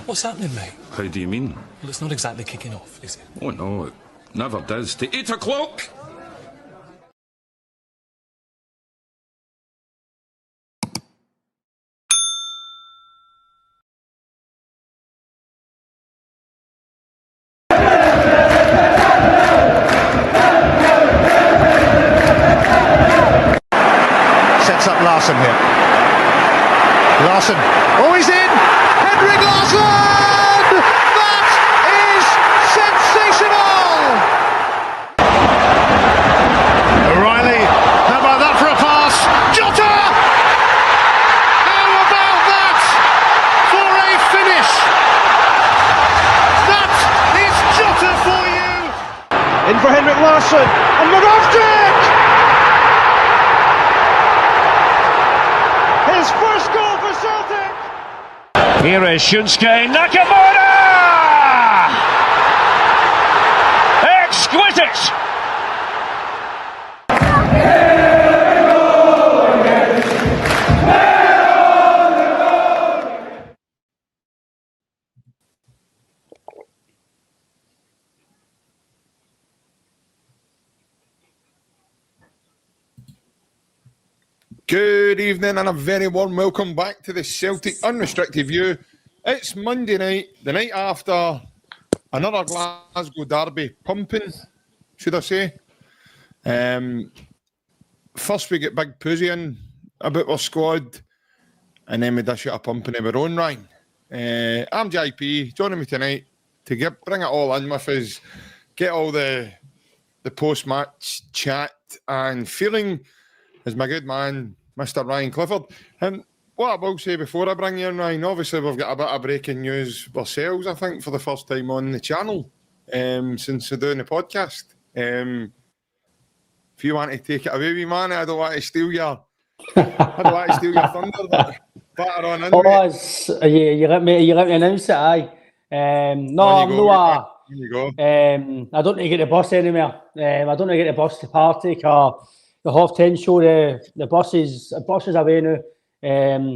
What's happening, mate? How do you mean? Well, it's not exactly kicking off, is it? Oh no, it never does. To 8 o'clock! Sets up Larson here. Larson. Oh, he's in! Henrik Larsson! That is sensational! O'Reilly. How about that for a pass? Jota! How about that for a finish? That is Jota for you! In for Henrik Larsson. And Moravcik! His first goal for Celtic! Here is Shunsuke Nakamura! Exquisite! Good evening and a very warm welcome back to the Celtic Unrestricted View. It's Monday night, the night after another Glasgow derby pumping, should I say. First we get Big Poozy in about our squad, and then we dish out a pumping of our own, Ryan. I'm JP, joining me tonight to bring it all in with us, get all the post-match chat and feeling as my good man, Mr. Ryan Clifford. And what I will say before I bring you in, Ryan, obviously we've got a bit of breaking news ourselves, I think, for the first time on the channel since we're doing the podcast. If you want to take it away, wee man, I don't want to steal your thunder, but batter on in. Oh, you let me announce it, aye. No, I'm not. I don't need to get the bus anymore. I don't need to get the bus to Partick or the half-10 show. The bus is away now.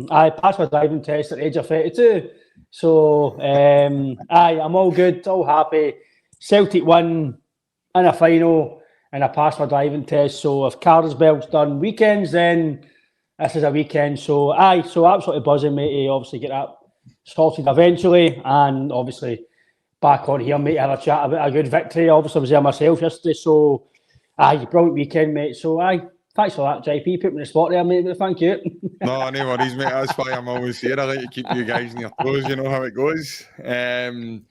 I passed my driving test at the age of 32. So, I'm all good, all happy. Celtic won in a final and I passed my driving test. So if Carlsberg's done weekends, then this is a weekend. So, so absolutely buzzing, mate, to obviously get that sorted eventually. And obviously back on here, mate, have a chat about a good victory. Obviously I was there myself yesterday, so brilliant weekend, mate. So, thanks for that, JP. Put me in the spot there, mate. But thank you. No worries, mate. That's why I'm always here. I like to keep you guys on your toes. You know how it goes. Well,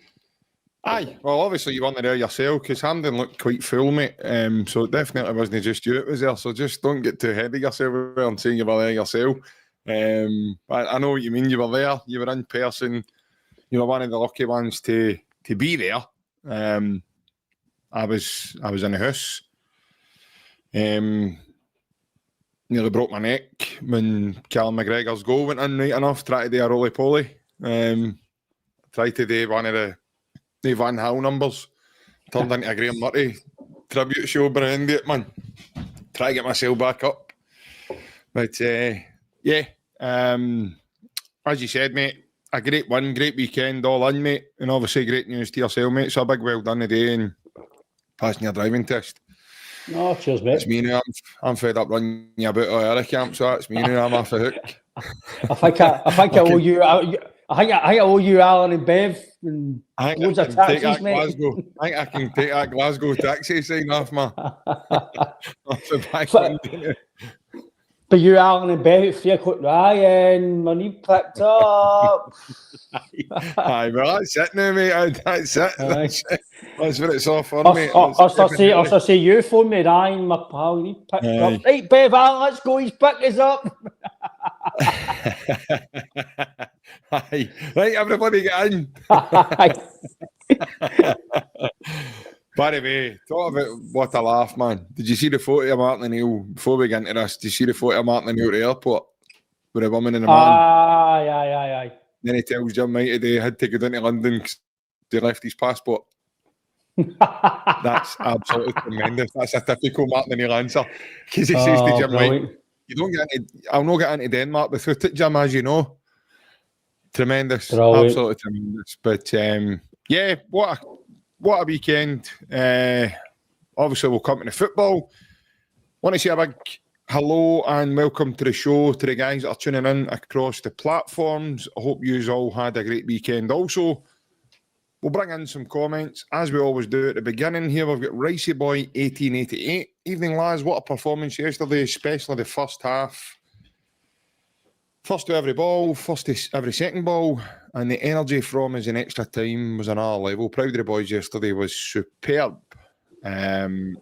obviously you weren't there yourself because Hampden looked quite full, mate. So it definitely wasn't just you. It was there. So just don't get too ahead of yourself and saying you were there yourself. I know what you mean. You were there. You were in person. You were one of the lucky ones to be there. I was in the house. Nearly broke my neck when Callum McGregor's goal went in right enough. Tried to do a roly-poly. Tried to do one of the Van Hal numbers. Turned into a Graham Murray tribute show by the end of it, man. Try to get myself back up. But, as you said, mate, a great win, great weekend all in, mate. And obviously great news to yourself, mate. So a big well done today and passing your driving test. No, cheers, mate. It's me now. I'm fed up running you about Ira camp, so that's me now. I'm off the hook. I think I owe you. I owe you Alan and Bev and loads of taxis, mate. I think I can take that Glasgow taxi sign off the back window. But you, Alan and Bev at 3 o'clock, Ryan, money picked up. Aye, well, that's it now, mate. That's it. That's what it's all for, mate. I'll say you phone me, Ryan, my pal, you picked up. Right, Bev, Alan, let's go, he's picked us up. Aye. Right, everybody get in. By the way, talk about what a laugh, man. Did you see the photo of Martin O'Neill before we get into this? Did you see the photo of Martin O'Neill at the airport with a woman and a man? Aye. Then he tells Jim Knight today he had to go down to London because he left his passport. That's absolutely tremendous. That's a typical Martin O'Neill answer. Because he says to Jim Knight, you don't get into, I'll not get into Denmark without it, Jim, as you know. Tremendous. Brilliant. Absolutely tremendous. But yeah, what a weekend. Obviously, we'll come to the football. Want to say a big hello and welcome to the show to the guys that are tuning in across the platforms. I hope you all had a great weekend also. We'll bring in some comments, as we always do at the beginning here. We've got Ricey Boy 1888. Evening, lads. What a performance yesterday, especially the first half. First to every ball, first to every second ball, and the energy from us in extra time was another level. Proud of the boys yesterday, was superb. And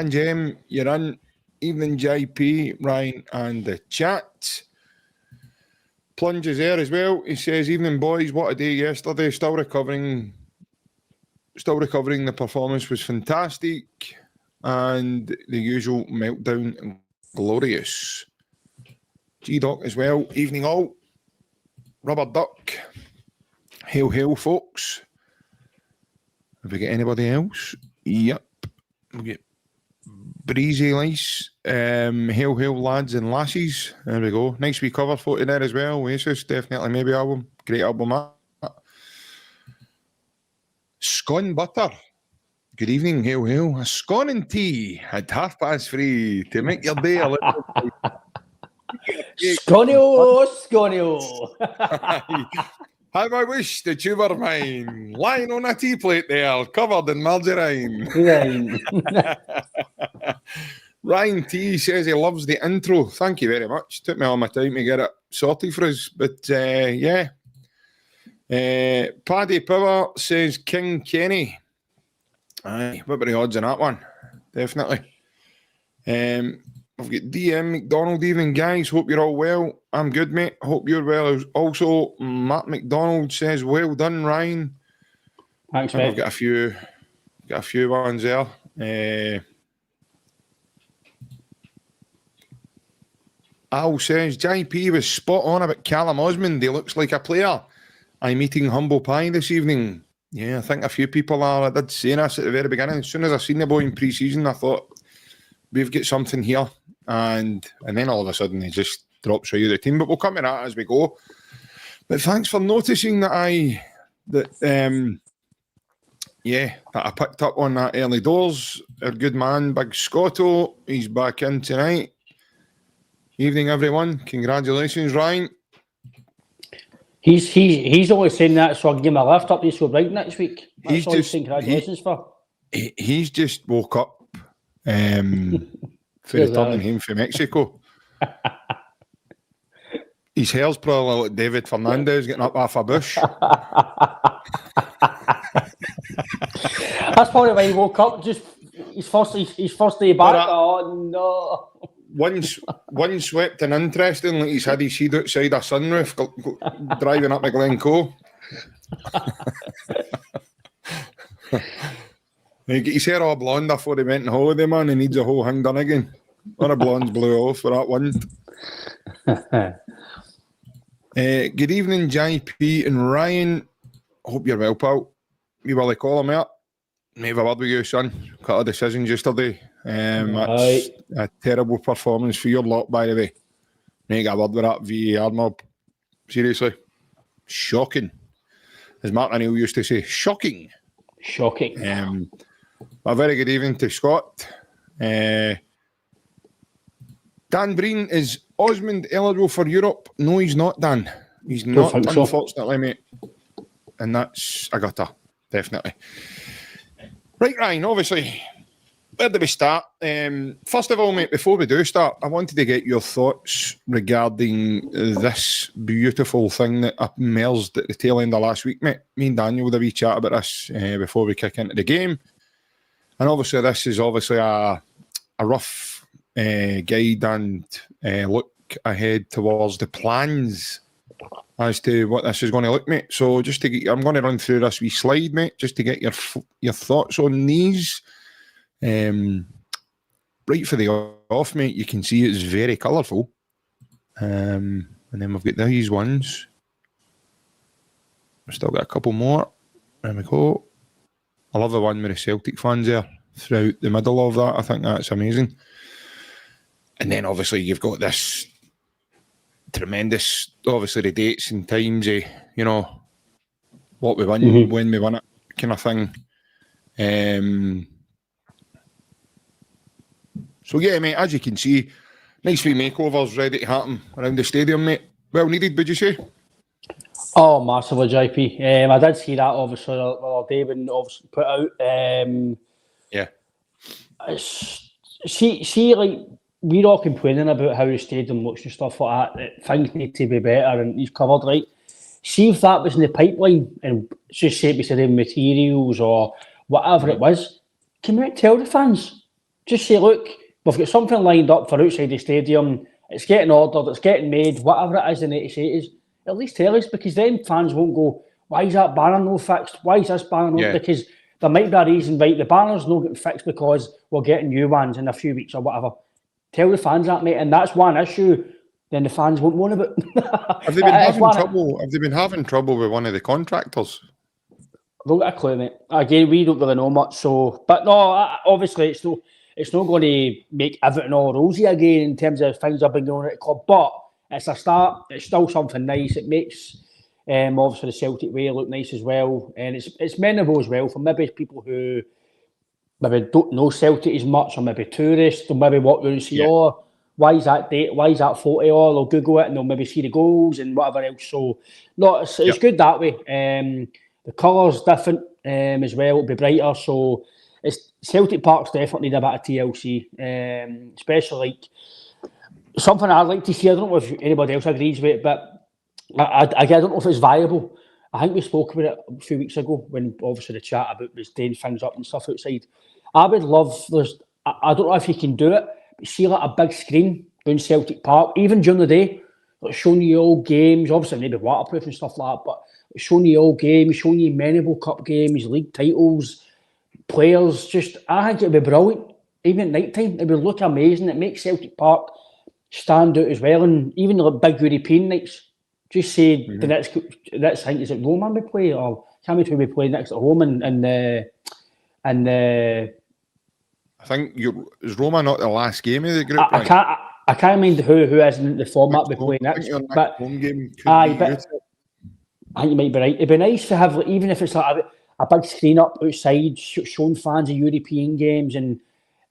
Jem, you're in. Evening, JP, Ryan, and the chat. Plunge is there as well. He says, evening, boys. What a day yesterday. Still recovering. The performance was fantastic. And the usual meltdown, glorious. G-Doc as well. Evening, all. Rubber Duck. Hail, hail, folks. Have we got anybody else? Yep. We get Breezy Lice. Hail, hail, lads and lassies. There we go. Nice wee cover photo there as well. Oasis, definitely maybe album. Great album, that. Scone Butter. Good evening, hail, hail. A scone and tea at 3:30 to make your day a little. Sconio. How I wish that you were mine, lying on a tea plate there, covered in margarine. Ryan T says he loves the intro. Thank you very much. Took me all my time to get it sorted for us. But yeah. Paddy Power says King Kenny. Aye, what were the odds on that one? Definitely. I've got DM McDonald. Evening, guys. Hope you're all well. I'm good, mate. Hope you're well. Also, Matt McDonald says, well done, Ryan. Thanks, mate. I've got a few ones there. Al says, JP was spot on about Callum Osmond. He looks like a player. I'm eating humble pie this evening. Yeah, I think a few people are. I did say this at the very beginning. As soon as I seen the boy in pre-season, I thought, we've got something here. And then all of a sudden, he just drops right out of the team. But we'll come to that as we go. But thanks for noticing that I picked up on that early doors. Our good man, Big Scotto, he's back in tonight. Evening, everyone. Congratulations, Ryan. He's only saying that so I can give him a lift up to so bright next week. That's all he's saying congratulations for. He's just woke up for returning home from Mexico. His hair's probably like David Fernandez getting up off a bush. That's probably why he woke up. Just his first day back. Oh no! One swept and interesting, like he's had his seat outside a sunroof driving up to Glencoe. He got his hair all blonde before he went on holiday, man. He needs a whole thing done again. Or a blonde's blew off for that one. Good evening, JP and Ryan. Hope you're well, pal. You will call him out. Maybe a word with you, son. Cut a decision yesterday. That's a terrible performance for your lot, by the way. Make a word with that VAR mob. Seriously. Shocking. As Mark O'Neill used to say, shocking. Shocking. A very good evening to Scott. Dan Breen, is Osmond eligible for Europe? No, he's not, Dan. He's not, unfortunately, mate. And that's a gutter, definitely. Right, Ryan, obviously, where do we start? First of all, mate, before we do start, I wanted to get your thoughts regarding this beautiful thing that emerged at the tail end of last week, mate. Me and Daniel had a wee chat about this before we kick into the game. And obviously, this is obviously a rough guide and look ahead towards the plans as to what this is going to look, mate. So just to get, I'm going to run through this wee slide, mate, just to get your thoughts on these. Right for the off, mate, you can see it's very colourful. And then we've got these ones. We've still got a couple more. There we go. I love the one with the Celtic fans there throughout the middle of that. I think that's amazing. And then obviously you've got this tremendous. Obviously, the dates and times, what we won, when we won it, kind of thing. So yeah, mate, as you can see, nice wee makeovers ready to happen around the stadium, mate. Well needed, would you say? Oh, massively, JP. I did see that obviously the other day when obviously put out. Yeah. See, like we're all complaining about how the stadium looks and stuff like that. Things need to be better, and he's covered, right? See if that was in the pipeline, and just say it was the materials or whatever it was. Come out and tell the fans. Just say, look, we've got something lined up for outside the stadium. It's getting ordered. It's getting made. Whatever it is they need to say is, at least tell us, because then fans won't go, why is that banner no fixed? Why is this banner no? Because there might be a reason, right? The banner's not getting fixed because we're getting new ones in a few weeks or whatever. Tell the fans that, mate, and that's one issue. Then the fans won't moan about. Have they been having trouble? Have they been having trouble with one of the contractors? I don't got a clue, mate. Again, we don't really know much. So, but no, obviously it's not going to make everything all rosy again in terms of things I've been going at the club. But it's a start. It's still something nice. It makes obviously the Celtic way look nice as well, and it's memorable as well for maybe people who maybe don't know Celtic as much, or maybe tourists, or maybe walk around and see, why is that date? Why is that photo? Or they'll Google it and they'll maybe see the goals and whatever else. So no, it's good that way. The colour's different as well. It'll be brighter. So it's Celtic Park's definitely need a bit of TLC, especially like something I'd like to see. I don't know if anybody else agrees with it, but I don't know if it's viable. I think we spoke about it a few weeks ago when obviously the chat about was doing things up and stuff outside. I would love, I don't know if you can do it, but see like a big screen down Celtic Park, even during the day, like showing you all games, obviously maybe waterproof and stuff like that, but showing you all games, showing you memorable cup games, league titles, players. Just, I think it would be brilliant. Even at night time, it would look amazing. It makes Celtic Park stand out as well. And even the big European nights, just say the next, I think, is it Roma we play, or can't we who we play next at home? I think is Roma not the last game of the group? I can't mind who is in the format we play next. But home game I think you might be right. It'd be nice to have, like, even if it's like a big screen up outside showing fans of European games, and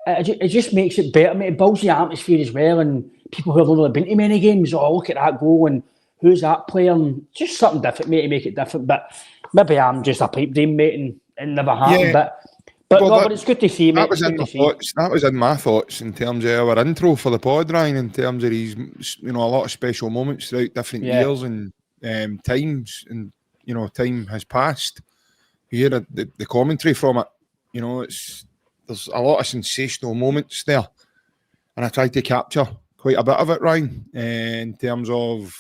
it just makes it better. It builds the atmosphere as well, and people who have not really been to many games, look at that goal and who's that player, and just something different, mate, to make it different. But maybe I'm just a pipe dream, mate, and never happened. But it's good to see, mate. That was in my thoughts in terms of our intro for the pod, Ryan, in terms of these, a lot of special moments throughout different years and times, and time has passed. You hear the commentary from it. There's a lot of sensational moments there, and I tried to capture quite a bit of it, Ryan, in terms of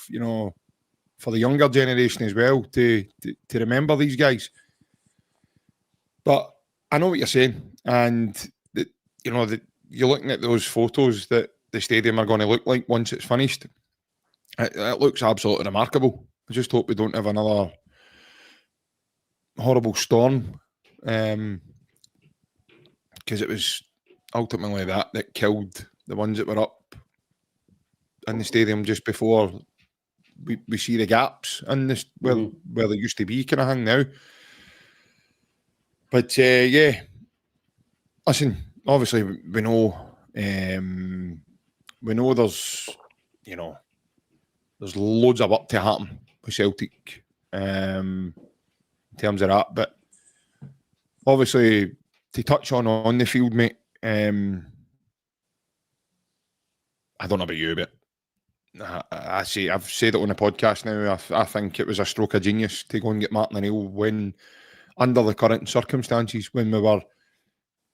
for the younger generation as well to remember these guys. But I know what you're saying, and you're looking at those photos that the stadium are going to look like once it's finished. It looks absolutely remarkable. I just hope we don't have another horrible storm, because it was ultimately that killed the ones that were up in the stadium just before we see the gaps in this where they used to be kind of hang now. But listen, obviously we know there's there's loads of work to happen with Celtic in terms of that. But obviously to touch on the field, mate, I don't know about you, but I've said it on the podcast now. I think it was a stroke of genius to go and get Martin O'Neill when, under the current circumstances, when we were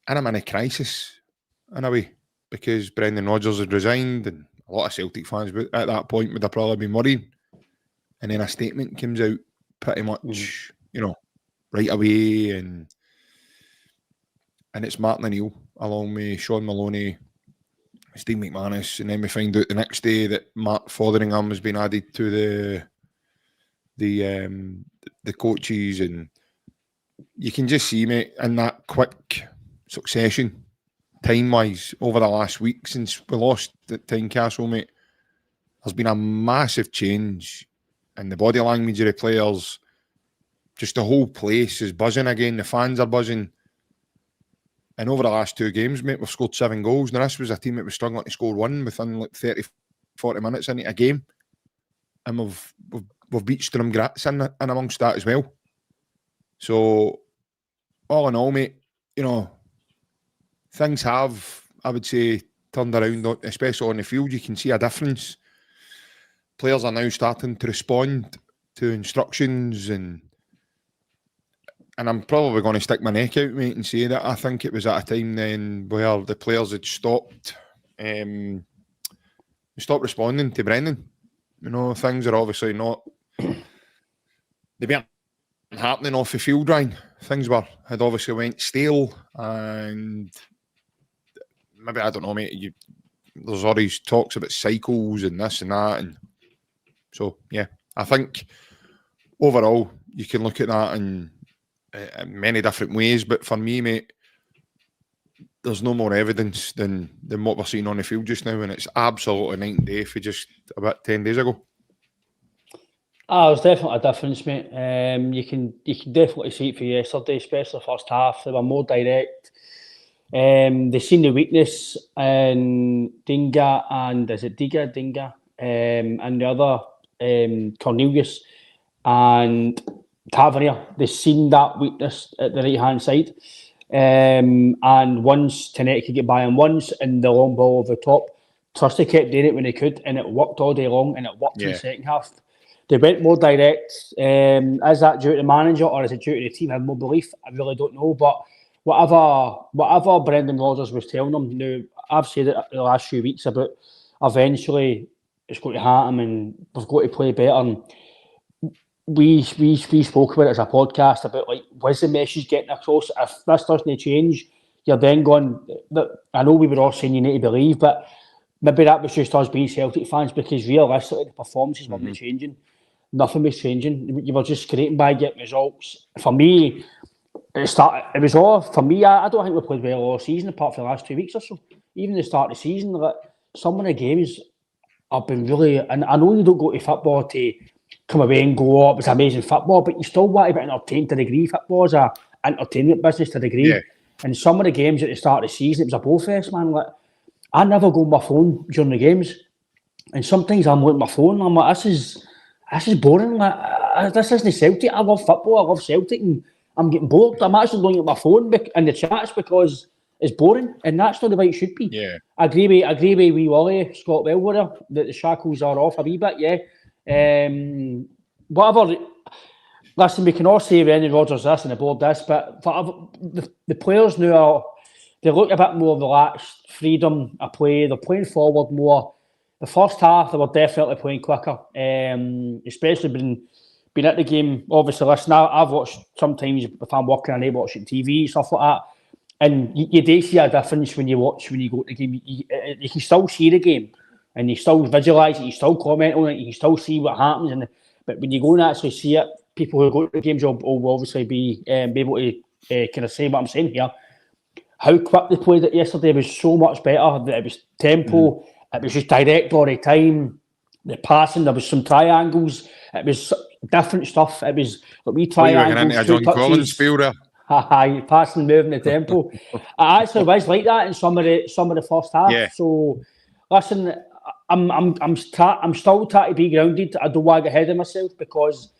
in a mini crisis in a way, because Brendan Rodgers had resigned, and a lot of Celtic fans at that point would have probably been worried. And then a statement comes out pretty much, right away, and it's Martin O'Neill along with Sean Maloney, Steve McManus, and then we find out the next day that Mark Fotheringham has been added to the coaches, and you can just see, mate, in that quick succession, time-wise, over the last week since we lost at Tynecastle, mate, there's been a massive change in the body language of the players. Just the whole place is buzzing again. The fans are buzzing. And over the last 2 games, mate, we've scored 7 goals. Now, this was a team that was struggling to score one within like 30, 40 minutes into a game. And we've beat Sturm Graz in amongst that as well. So, all in all, mate, you know, things have, I would say, turned around, especially on the field. You can see a difference. Players are now starting to respond to instructions, and I'm probably going to stick my neck out, mate, and say that I think it was at a time then where the players had stopped responding to Brendan. You know, things are obviously not, they weren't happening off the field, Ryan. Things had obviously went stale, and maybe, I don't know, mate, there's all these talks about cycles and this and that, and so, yeah, I think overall you can look at that in many different ways, but for me, mate, there's no more evidence than what we're seeing on the field just now, and it's absolutely night and day for just about 10 days ago. There's definitely a difference, mate. You can definitely see it for yesterday, especially the first half. They were more direct. They seen the weakness in Dinga and and the other Cornelius and Tavernier. They seen that weakness at the right hand side. And once Tenet could get by him once, and the long ball over the top, Trusty kept doing it when he could, and it worked all day long, and it worked in the second half. They went more direct. Is that due to the manager, or is it due to the team having more belief? I really don't know. But whatever Brendan Rodgers was telling them, now I've said it the last few weeks about eventually it's going to happen, and we've got to play better. And we spoke about it as a podcast about, like, was the message getting across? If this doesn't change, you're then going. I know we were all saying you need to believe, but maybe that was just us being Celtic fans, because realistically the performances weren't changing. Nothing was changing. You were just creating by getting results. For me, it was all for me. I don't think we played well all season, apart from the last 2 weeks or so. Even the start of the season, like, some of the games have been really. And I know you don't go to football to come away and go, "Oh, it was amazing football," but you still want to be entertained to a degree. Football is a entertainment business to a degree. Yeah. And some of the games at the start of the season, it was a bowfest, man. Like, I never go on my phone during the games, and sometimes I'm looking at my phone and I'm like, this is boring. Like, this isn't Celtic. I love football. I love Celtic, and I'm getting bored. I'm actually looking at my phone in the chats because it's boring, and that's not the way it should be. Yeah, I agree with wee Wally, Scott Wellwater, that the shackles are off a wee bit. Yeah, whatever. Listen, we can all say Brendan Rodgers this and the board this, but for the players now they look a bit more relaxed, freedom of play. They're playing forward more. The first half, they were definitely playing quicker, especially been at the game. Obviously, listen, I've watched sometimes if I'm working and I'm watching TV, stuff like that, and you do see a difference when you go to the game. You can still see the game, and you still visualise it, you still comment on it, you can still see what happens. But when you go and actually see it, people who go to the games will obviously be able to kind of say what I'm saying here. How quick they played it yesterday was so much better. It was tempo. It was just direct all the time. The passing, there was some triangles. It was different stuff. It was like wee triangles. Into a John Collins spiel there. Passing, moving, the tempo. It actually was like that in some of the first half. Yeah. So, listen, I'm still trying to be grounded. I don't want to get ahead of myself because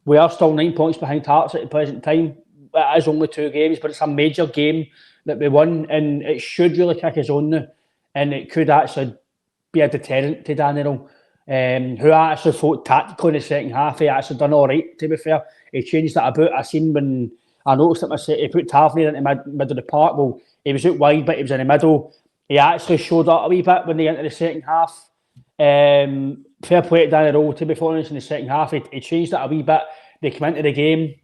we are still 9 points behind Hearts at the present time. It is only 2 games, but it's a major game that we won, and it should really kick us on now, and it could actually be a deterrent to Daniel, who I actually thought tactically in the second half he actually done all right, to be fair. He changed that about. I seen when I noticed it, he put Tavernier into middle of the park. Well, he was out wide, but he was in the middle. He actually showed up a wee bit when they entered the second half. Fair play to Daniel, to be honest, in the second half. He changed that a wee bit. They came into the game,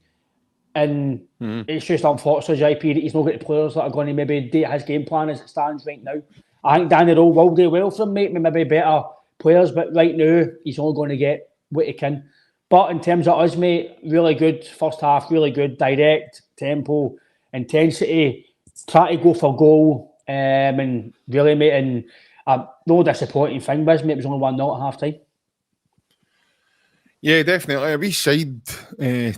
and it's just unfortunate, JP, that he's not got the players that are going to maybe date his game plan as it stands right now. I think Daniel will do well for him, mate, maybe better players, but right now he's only going to get what he can. But in terms of us, mate, really good first half, really good, direct, tempo, intensity, try to go for goal, and really, mate, and no disappointing thing, was it? It was only 1-0 at half time. Yeah, definitely. A wee side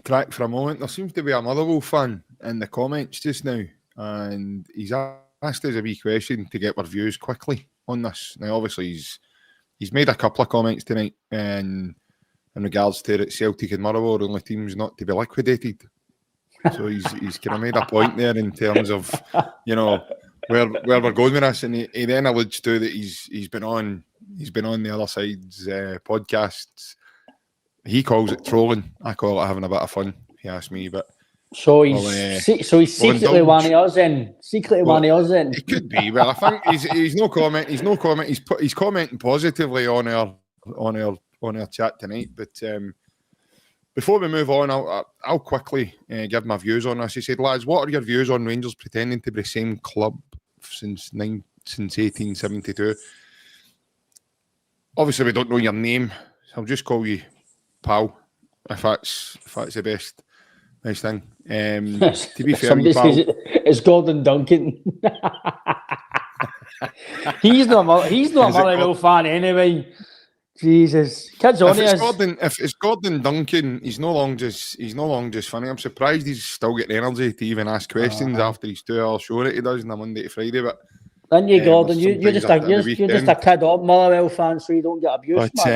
track for a moment. There seems to be a Motherwell fan in the comments just now, and he's asked us a wee question to get our views quickly on this. Now, obviously, he's made a couple of comments tonight in regards to that Celtic and Motherwell are the only teams not to be liquidated. So he's kind of made a point there in terms of, you know, where we're going with this, and he then alludes to that he's been on the other side's podcasts. He calls it trolling. I call it having a bit of fun. He asked me, but so he's secretly one of us in. One of us in. It could be. Well, I think he's no comment. He's commenting positively on our chat tonight. But before we move on, I'll quickly give my views on this. He said, "Lads, what are your views on Rangers pretending to be the same club since 1872?" Obviously, we don't know your name, so I'll just call you Pal, if that's the best thing. To be fair, Somebody says it's Gordon Duncan. he's not a Motherwell fan anyway. Jesus, kids on if it's Gordon Duncan, he's no long just funny. I'm surprised he's still getting energy to even ask questions after his 2-hour show that he does on a Monday to Friday. But then you, Gordon, you're just a kid on Motherwell fan, so you don't get abused. But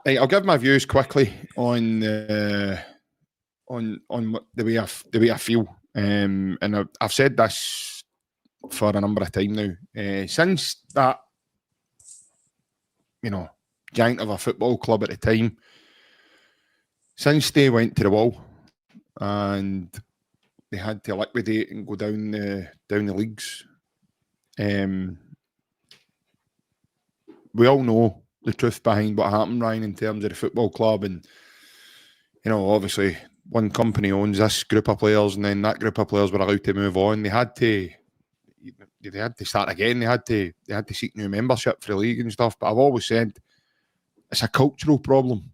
right, I'll give my views quickly on the way I feel, and I've said this for a number of times now. Since that, you know, giant of a football club at the time, since they went to the wall and they had to liquidate and go down the leagues, we all know the truth behind what happened, Ryan, in terms of the football club. And, you know, obviously one company owns this group of players, and then that group of players were allowed to move on. They had to start again. They had to seek new membership for the league and stuff. But I've always said it's a cultural problem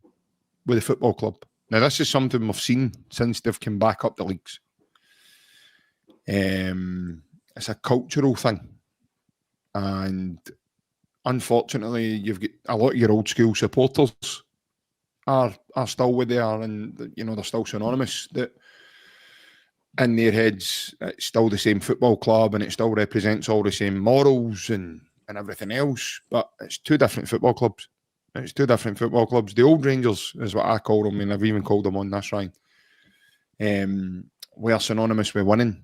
with the football club. Now, this is something we've seen since they've come back up the leagues. It's a cultural thing. And unfortunately, you've got a lot of your old school supporters are still with there, and you know they're still synonymous. That in their heads, it's still the same football club, and it still represents all the same morals and everything else. But it's two different football clubs. The old Rangers is what I call them, and I've even called them on this, Ryan. We are synonymous with winning.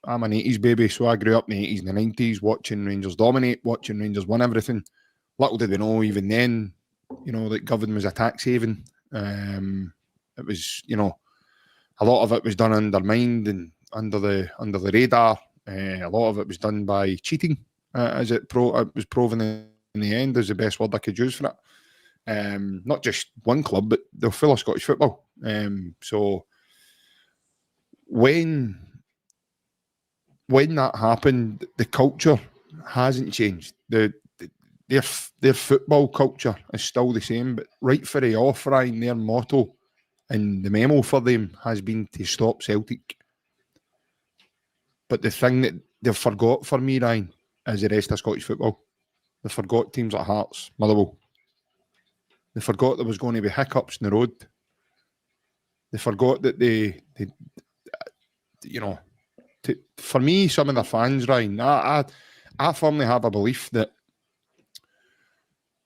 I'm an 80s baby, so I grew up in the 80s and the 90s watching Rangers dominate, watching Rangers win everything. Little did we know even then, you know, that Govan was a tax haven. It was, you know, a lot of it was done undermined and under the radar. A lot of it was done by cheating, as it was proven in the end, is the best word I could use for it. Not just one club, but they're full of Scottish football. So when that happened, the culture hasn't changed. Their football culture is still the same, but right for the off, Ryan, their motto and the memo for them has been to stop Celtic. But the thing that they've forgot for me, Ryan, is the rest of Scottish football. They forgot teams like Hearts, Motherwell. They forgot there was going to be hiccups in the road. They forgot that they you know, for me, some of the fans, Ryan, I firmly have a belief that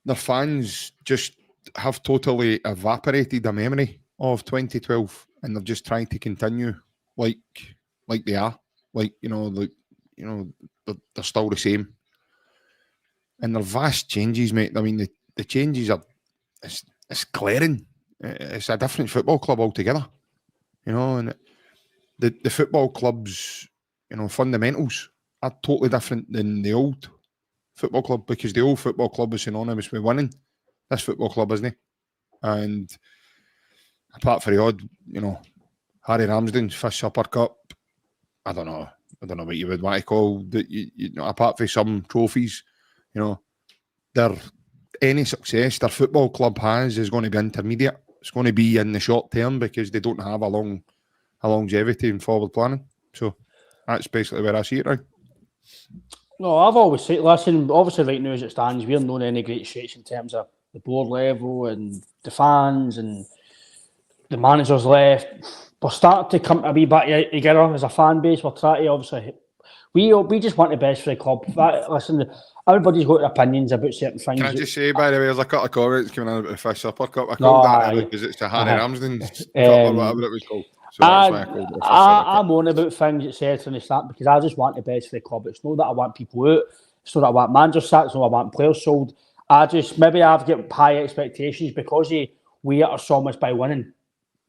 their fans just have totally evaporated a memory of 2012, and they're just trying to continue like they are, they're still the same. And they're vast changes, mate. I mean, the changes are it's glaring. It's a different football club altogether, you know, and the football club's, you know, fundamentals are totally different than the old football club, because the old football club is synonymous with winning. This football club isn't. And apart from the odd, you know, Harry Ramsden's Fish Supper Cup, I don't know what you would want to call that. You know, apart from some trophies, you know, any success their football club has is going to be intermediate. It's going to be in the short term because they don't have a longevity and forward planning. So that's basically where I see it, right? No, I've always said, listen, obviously right now as it stands, we're not in any great stretch in terms of the board level and the fans and the managers left. We're starting to come a wee bit together as a fan base. We're trying to obviously, we just want the best for the club. Listen, everybody's got opinions about certain things. Can I just say, by the way, there's a couple of comments coming in about the Fish Supper Cup. I called that because it's the Harry Ramsden's Cup or whatever it was called. So that's why I called it. I'm on about things, etc. from the start because I just want the best for the club. It's not that I want people out. It's not that I want managers sacked. It's not that I want players sold. Maybe I've got high expectations because we are so much by winning.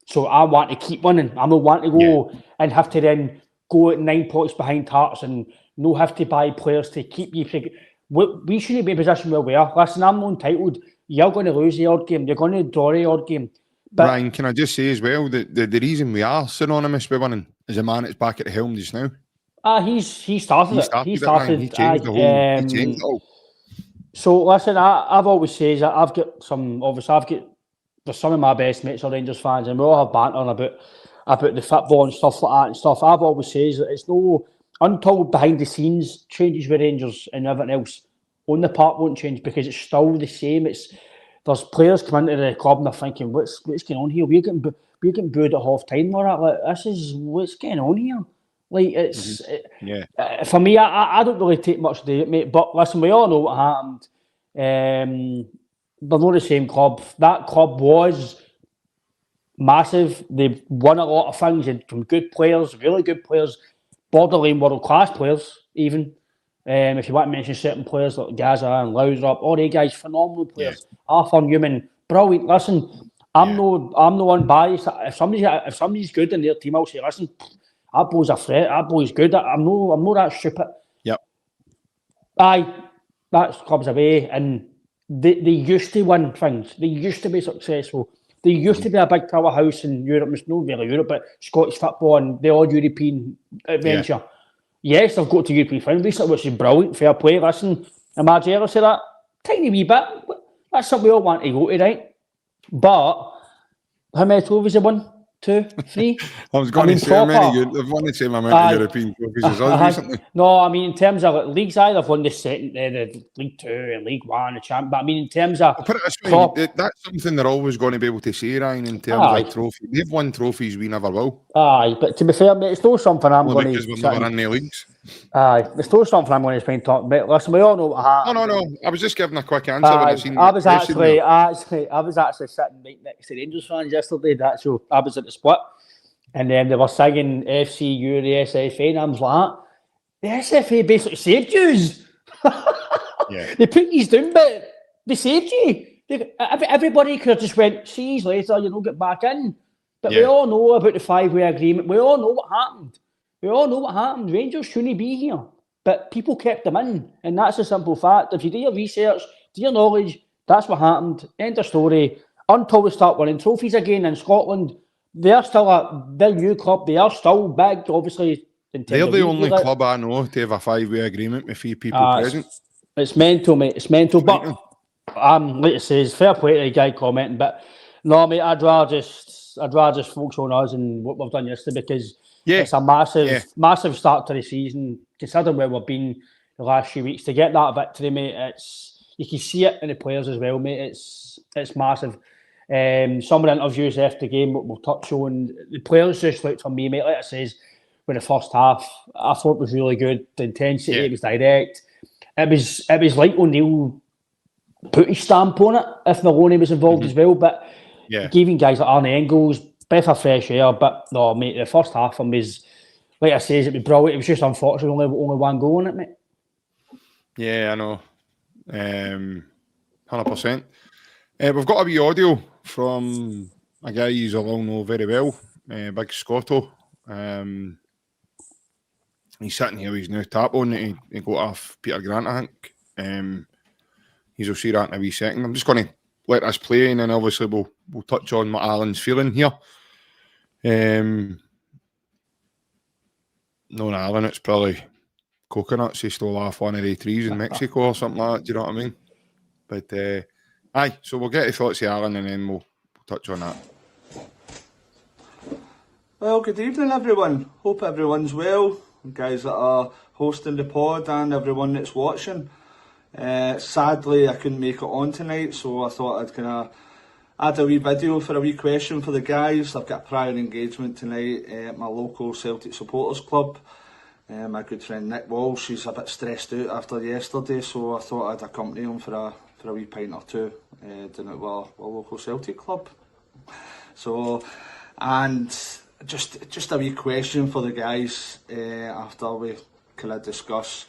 So I want to keep winning. I don't want to go and have to then go at 9 points behind Hearts and no have to buy players to keep you. We shouldn't be in a position where we are. Listen, I'm not entitled. You're going to lose the odd game. You're going to draw the odd game. But Ryan, can I just say as well that the reason we are synonymous with winning is a man that's back at the helm just now. He started it. He started. He changed the whole. He changed it all. So listen, I've always said that I've got some of my best mates are Rangers fans, and we all have banter about the football and stuff like that and stuff. I've always said that it's no untold behind the scenes changes with Rangers and everything else on the park won't change because it's still the same. There's players come into the club and they're thinking, what's going on here? We're getting booed at half time. This is what's going on here. Like it's for me, I don't really take much to it, mate. But listen, we all know what happened. They're not the same club. That club was massive. They won a lot of things and some good players, really good players, borderline world class players, even. If you want to mention certain players like Gaza and Laudrup, all they guys, phenomenal players. Arthur Newman, brilliant. Listen, I'm no unbiased. If somebody's good in their team, I'll say, listen, that boy's a threat. That boy's good. I'm not that stupid. Yep. Aye, that's clubs away, and they used to win things. They used to be successful. They used to be a big powerhouse in Europe. It's not really Europe, but Scottish football and the odd European adventure. Yeah. Yes, they've got to European final recently, which is brilliant, fair play. Listen, am I jealous of that? Tiny wee bit. That's something we all want to go to, right? But how many trophies have won? 2, 3? I was going to say how many. They've won the same amount of European trophies as us recently. No, I mean in terms of leagues, they've won the second, the League 2 and League 1, the champ. But I mean in terms of put it this way, that's something they're always going to be able to say, Ryan. In terms of trophies, they've won trophies we never will. Aye, but to be fair, mate, it's still something I'm going to. Because we're never in the leagues. Aye, it's still something I'm going to spend talking about. Listen, we all know what happened. No. I was just giving a quick answer. I was actually sitting right next to Rangers fans yesterday. So I was at the split. And then they were singing FCU, the SFA, and I was like, the SFA basically saved yous. They put yous down, but they saved you. Everybody could have just went, see yous later, you don't get back in. But we all know about the 5-way agreement. We all know what happened. Rangers shouldn't be here. But people kept them in. And that's a simple fact. If you do your research, do your knowledge, that's what happened. End of story. Until we start winning trophies again in Scotland, they're still their new club. They are still big, obviously. They're the only club I know to have a 5-way agreement with 3 people present. It's mental, mate. It's mental. But like I say, it's fair play to the guy commenting. But no, mate, I'd rather just focus on us and what we've done yesterday because it's a massive start to the season. Considering where we've been the last few weeks, to get that victory, mate, you can see it in the players as well, mate. It's massive. Some of the interviews after the game we'll touch on. The players just looked for me, mate. Like I says, with the first half, I thought it was really good. The intensity, it was direct. It was like O'Neill put his stamp on it. If Maloney was involved as well, but giving guys like Arne Engels, breath of fresh air. But no, mate, the first half of him was, like I says, it was brilliant. It was just unfortunate only one goal on it, mate. Yeah, I know. 100%. We've got a wee audio from a guy you'll all know very well, Big Scotto. He's sitting here with his new tap on that he got off Peter Grant, I think. He'll see that in a wee second. I'm just going to let us play and then obviously we'll touch on what Alan's feeling here. No, Alan, it's probably coconuts he stole off one of the trees in Mexico or something like that. Do you know what I mean? But aye, so we'll get your thoughts of Alan and then we'll touch on that. Well, good evening everyone. Hope everyone's well. guys that are hosting the pod, and everyone that's watching. Sadly, I couldn't make it on tonight, so I thought I'd kind of add a wee video for a wee question for the guys. I've got a prior engagement tonight at my local Celtic Supporters Club. My good friend Nick Walsh, he's a bit stressed out after yesterday, so I thought I'd accompany him for a wee pint or two down at our local Celtic club. So, and just a wee question for the guys after we kind of discuss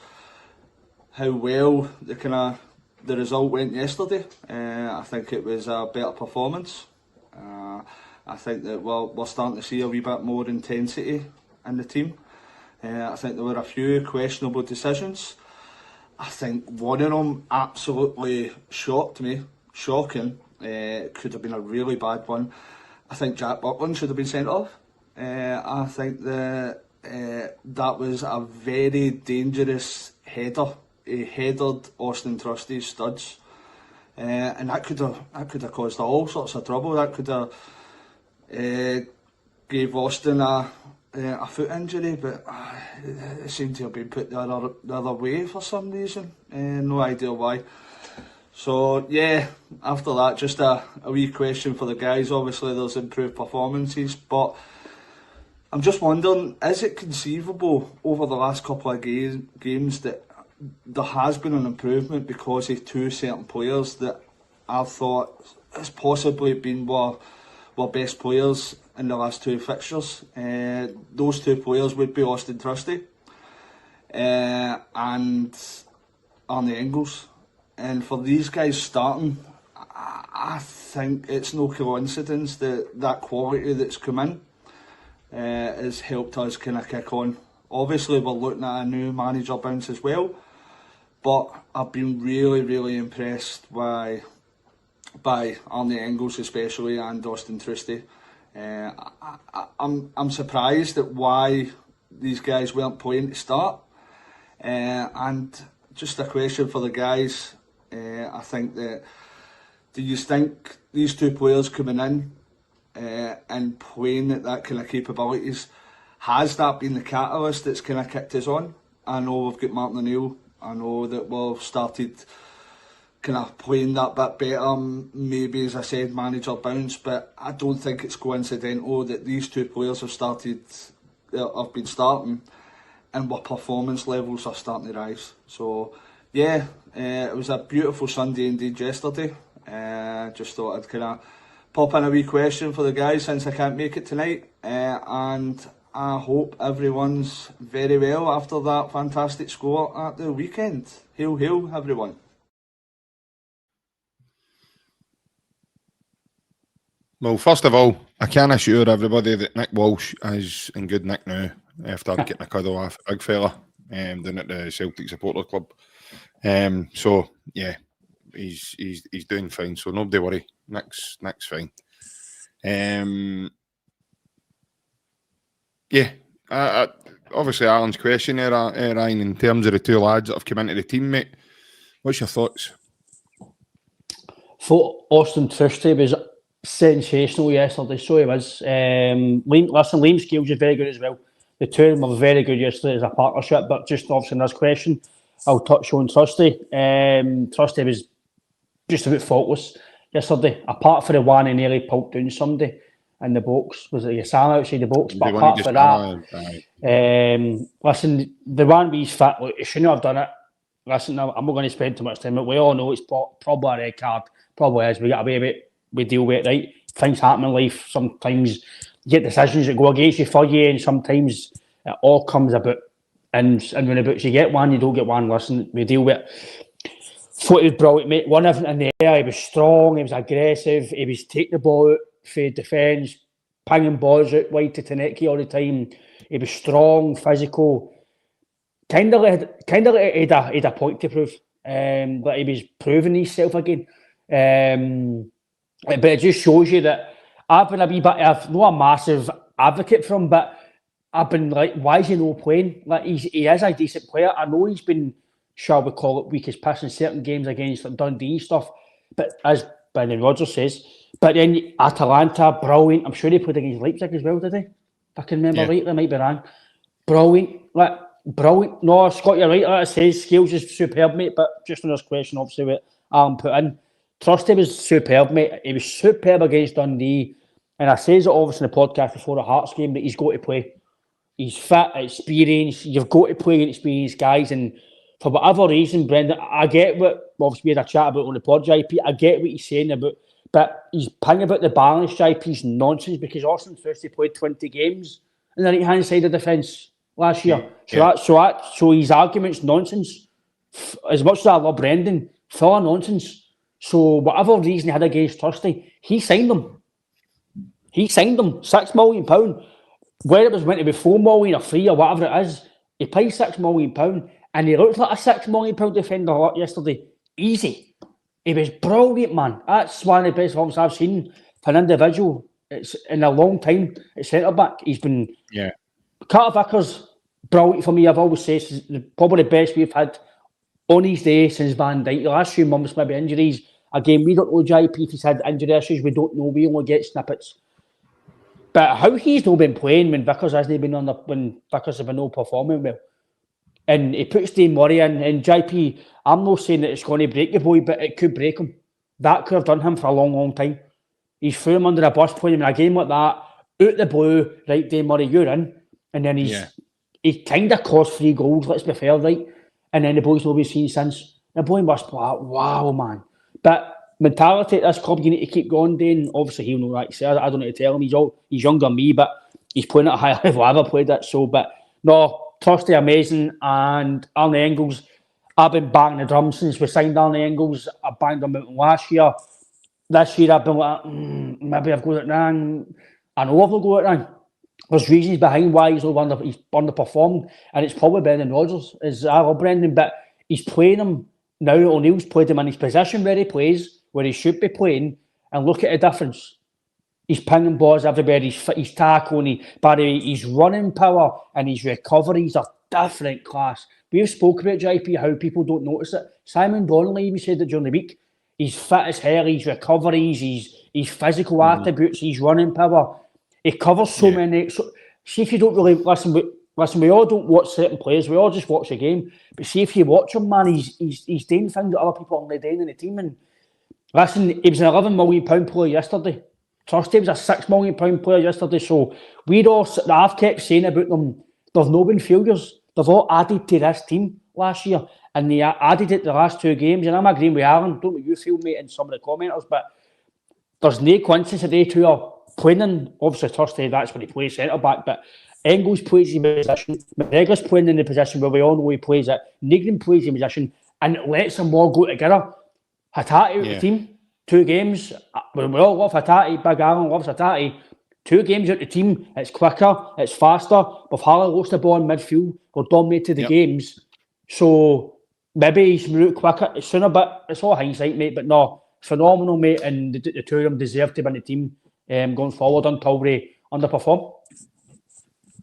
how well the result went yesterday. I think it was a better performance. I think that we're starting to see a wee bit more intensity in the team. I think there were a few questionable decisions. I think one of them absolutely shocked me, shocking. Could have been a really bad one. I think Jack Buckland should have been sent off. I think that was a very dangerous header. He headed Austin Trusty's studs, and that could have caused all sorts of trouble. That could have gave Austin a foot injury, but it seemed to have been put the other way for some reason. No idea why. So yeah, after that, just a wee question for the guys. Obviously, there's improved performances, but I'm just wondering, is it conceivable over the last couple of games that there has been an improvement because of two certain players that I've thought has possibly been were best players in the last two fixtures? Those two players would be Austin Trusty and Arnie Engels. And for these guys starting, I think it's no coincidence that quality that's come in has helped us kind of kick on. Obviously, we're looking at a new manager bounce as well, but I've been really, really impressed by Arnie Engels especially, and Austin Trusty. I'm surprised at why these guys weren't playing to start. And just a question for the guys. I think that, do you think these two players coming in and playing at that kind of capabilities, has that been the catalyst that's kind of kicked us on? I know we've got Martin O'Neill. I know that we've started kind of playing that bit better. Maybe, as I said, manager bounce, but I don't think it's coincidental that these two players have been starting, and our performance levels are starting to rise. So yeah, it was a beautiful Sunday indeed yesterday. Just thought I'd kind of pop in a wee question for the guys since I can't make it tonight, and I hope everyone's very well after that fantastic score at the weekend. Hail, hail, everyone. Well, first of all, I can assure everybody that Nick Walsh is in good nick now after getting a cuddle off a big fella down at the Celtic Supporters Club. So yeah, he's doing fine. So nobody worry, Nick's fine. Yeah, obviously Alan's question there, Ryan, in terms of the two lads that have come into the team, mate. What's your thoughts? Thought Austin Trusty was sensational yesterday, so he was. Liam Scales is very good as well. The two of them were very good yesterday as a partnership, but just obviously in this question, I'll touch on Trusty. Trusty was just about faultless yesterday, apart from the one he nearly pulped down somebody in the box. Was it Yasana outside the box? But apart from that, listen, the one he's fit, look, he shouldn't have done it. Listen, I'm not going to spend too much time, but we all know it's probably a red card. Probably is. We get away with it. We deal with it, right? Things happen in life. Sometimes you get decisions that go against you for you, and sometimes it all comes about. And when about you get one, you don't get one. Listen, we deal with it. Thought he was brilliant, mate. One everything in the air. He was strong. He was aggressive. He was taking the ball out for defence, pinging balls out wide to Tanecki all the time. He was strong, physical. Kind of had a point to prove, but he was proving himself again. But it just shows you that I've been a wee bit of, not a massive advocate for him, but I've been like, why is he not playing? Like he is a decent player. I know he's been, shall we call it, weak as piss in certain games against like Dundee and stuff. But as Brendan Rodgers says, but then Atalanta, brilliant. I'm sure he played against Leipzig as well, did he? If I can remember rightly, I might be wrong. Brilliant. Like brilliant. No, Scott, you're right. Like I say, Scales is superb, mate. But just on this question, obviously, what Alan put in, Trusty was superb, mate. He was superb against Dundee. And I says it obviously in the podcast before the Hearts game that he's got to play. He's fit, experienced. You've got to play experienced guys. And for whatever reason, Brendan, I get what, obviously, we had a chat about on the pod, JP. I get what he's saying about, but he's ping about the balance, JP's nonsense, because Austin Trusty played 20 games on the right-hand side of the fence last year. So his argument's nonsense. As much as I love Brendan, full of nonsense. So whatever reason he had against Trusty, he signed them. He signed them, £6 million. Whether it was meant to be 4 million or 3 or whatever it is, he paid £6 million, and he looked like a £6 million defender yesterday. Easy. He was brilliant, man. That's one of the best performances I've seen for an individual. It's in a long time at centre back. He's been Carter Vickers, brilliant for me. I've always said probably the best we've had on his day since Van Dijk. The last few months, maybe injuries. Again, we don't know JP if he's had injury issues. We don't know. We only get snippets. But how he's not been playing when Vickers hasn't been on when Vickers have been not performing well. And he puts Dane Murray in, and JP, I'm not saying that it's going to break the boy, but it could break him. That could have done him for a long, long time. He's threw him under a bus playing him in a game like that, out the blue, right, Dane Murray, you're in. And then he kind of cost 3 goals, let's be fair, right? And then the boy's not been seen since. The boy must be like, wow, man. But mentality at this club, you need to keep going, Dane. Obviously, he'll know that. I don't need to tell him. He's younger than me, but he's playing at a high level. I've ever played it. So, but no, Trusty amazing. And Arnie Engels, I've been banging the drum since we signed Arnie Engels. I banged him out last year. This year, I've been like, maybe I've got it wrong. I know I've got it wrong. There's reasons behind why he's underperformed, and it's probably Brendan Rodgers. I love Brendan, but he's playing him now. O'Neill's played him in his position where he plays, where he should be playing, and look at the difference. He's pinging balls everywhere. He's tackling, his running power and his recoveries are different class. We've spoken about JP, how people don't notice it. Simon Donnelly even said it during the week. He's fit as hell, his recoveries, his physical attributes, his running power. He covers so many. So, see if you don't really listen, we all don't watch certain players. We all just watch the game. But see if you watch him, man, he's doing things that other people aren't doing in the team. And listen, he was an £11 million player yesterday. Trusty was a £6 million player yesterday. So I've kept saying about them, they've not been failures. They've all added to this team last year, and they added it the last 2 games. And I'm agreeing with Alan. Don't know you feel, mate, and some of the commenters, but there's no coincidence that they two are playing in. Obviously, Trusty, that's when he plays centre back, but Engels plays in position. McGregor's playing in the position where we all know he plays it. Nigran plays in position, and it lets them all go together. Hatate out the team, 2 games. We all love Hatate. Big Alan loves Hatate. 2 games out the team. It's quicker, it's faster. We've hardly lost the ball in midfield. We're dominated the games. So maybe he's moved quicker sooner, but it's all hindsight, mate. But no, phenomenal, mate. And the 2 of them deserve to be in the team going forward until they underperform.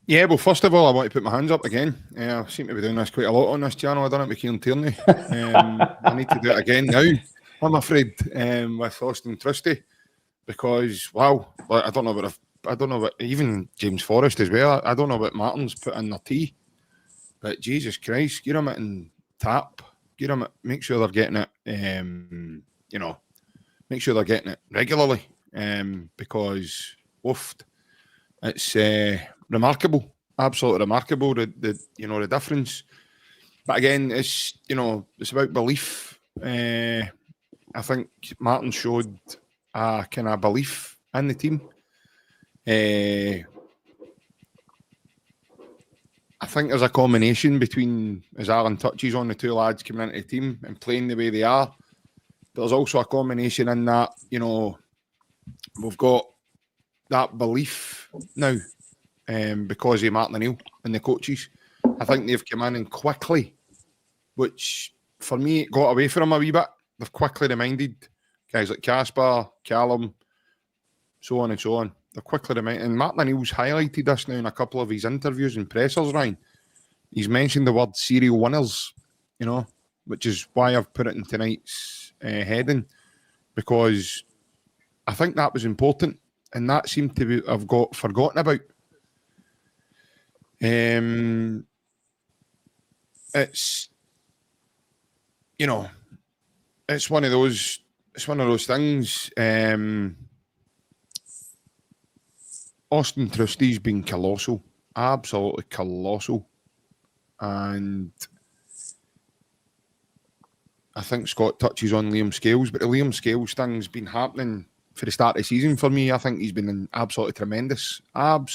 Yeah, well, first of all, I want to put my hands up again. I seem to be doing this quite a lot on this channel. I done it with Kieran Tierney. I need to do it again now, I'm afraid, with Austin Trusty, because wow, I don't know what even James Forrest as well. I don't know what Martin's put in their tea, but Jesus Christ, get them it in tap, get them it, make sure they're getting it. Make sure they're getting it regularly, because it's remarkable, absolutely remarkable. The difference. But again, it's about belief. I think Martin showed a kind of belief in the team. I think there's a combination between, as Alan touches on, the 2 lads coming into the team and playing the way they are. There's also a combination in that, we've got that belief now because of Martin O'Neill and the coaches. I think they've come in and quickly, which for me it got away from them a wee bit. They've quickly reminded guys like Casper, Callum, so on and so on. They're quickly reminded. And Martin O'Neill's highlighted this now in a couple of his interviews and pressers, Ryan. He's mentioned the word serial winners, which is why I've put it in tonight's heading, because I think that was important, and that seemed to have got forgotten about. it's, you know, it's one of those things. Austin Trusty's been colossal, absolutely colossal, and I think Scott touches on Liam Scales, but the Liam Scales thing's been happening for the start of the season for me. I think he's been absolutely tremendous for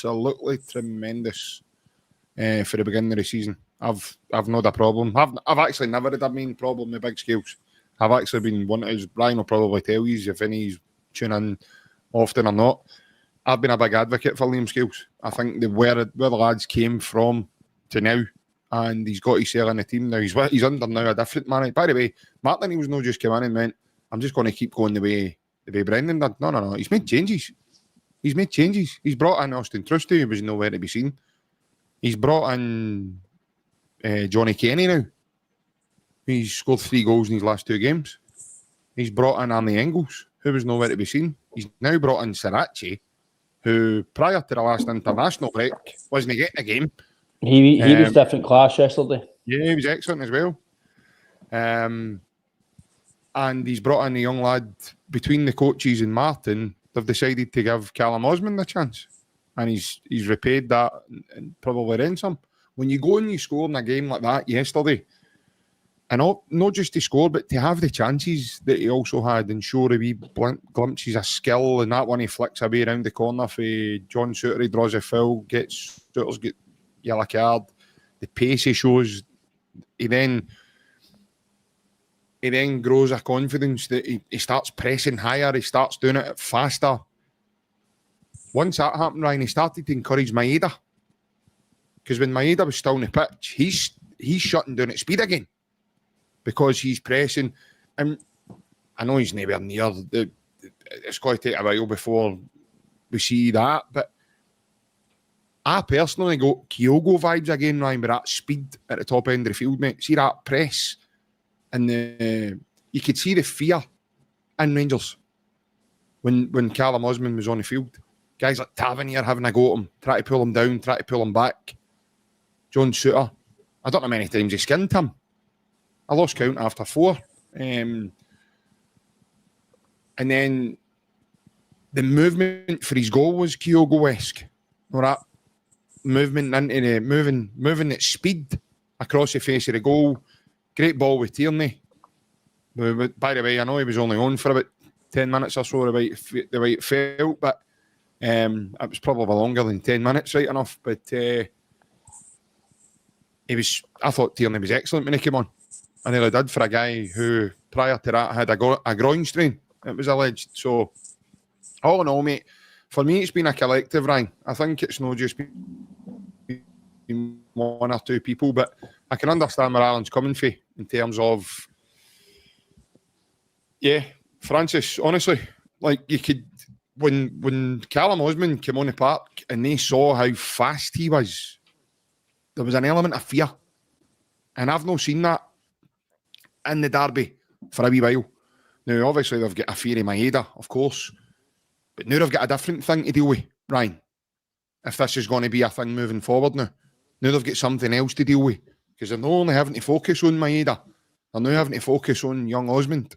the beginning of the season. I've not a problem. I've actually never had a main problem with Big Scales. I've actually been one, as Brian will probably tell you, if any's tune in often or not, I've been a big advocate for Liam Scales. I think where the lads came from to now, and he's got his sell in the team now. He's under now a different man. By the way, Martin, he was not just come in and went, I'm just going to keep going the way Brendan did. No. He's made changes. He's brought in Austin Trusty, who was nowhere to be seen. He's brought in Johnny Kenny now. He's scored 3 goals in his last 2 games. He's brought in Arnie Engels, who was nowhere to be seen. He's now brought in Sirachi, who prior to the last international break wasn't getting a game. He was different class yesterday. Yeah, he was excellent as well. And he's brought in a young lad. Between the coaches and Martin, they've decided to give Callum Osmond a chance. And he's repaid that and probably then some. When you go and you score in a game like that yesterday, and not just to score, but to have the chances that he also had and show a wee glimpses of skill, and that one he flicks away around the corner for John Suter, he draws a foul, Suter's get yellow card, the pace he shows, he then grows a confidence that he starts pressing higher, he starts doing it faster. Once that happened, Ryan, he started to encourage Maeda, because when Maeda was still on the pitch, he's shutting down at speed again, because he's pressing. And I know he's nowhere near it's going to take a while before we see that, but I personally got Kyogo vibes again, Ryan, with that speed at the top end of the field, mate. See that press, and you could see the fear in Rangers when Callum Osmond was on the field. Guys like Tavernier having a go at him, try to pull him down, try to pull him back. John Suter, I don't know how many times he skinned him. I lost count after 4. And then the movement for his goal was Kyogo-esque. Or that movement into the moving at speed across the face of the goal. Great ball with Tierney. By the way, I know he was only on for about 10 minutes or so the way it felt, but it was probably longer than 10 minutes, right enough. But I thought Tierney was excellent when he came on. I nearly did, for a guy who prior to that had a groin strain, it was alleged. So all in all, mate, for me it's been a collective, Ryan. I think it's not just been 1 or 2 people, but I can understand where Alan's coming from in terms of, yeah, Francis, honestly, like you could, when Callum Osmond came on the park and they saw how fast he was, there was an element of fear. And I've not seen that in the derby for a wee while. Now, obviously, they've got a fear of Maeda, of course, but now they've got a different thing to deal with, Ryan. If this is going to be a thing moving forward now they've got something else to deal with, because they're not only having to focus on Maeda, they're now having to focus on young Osmond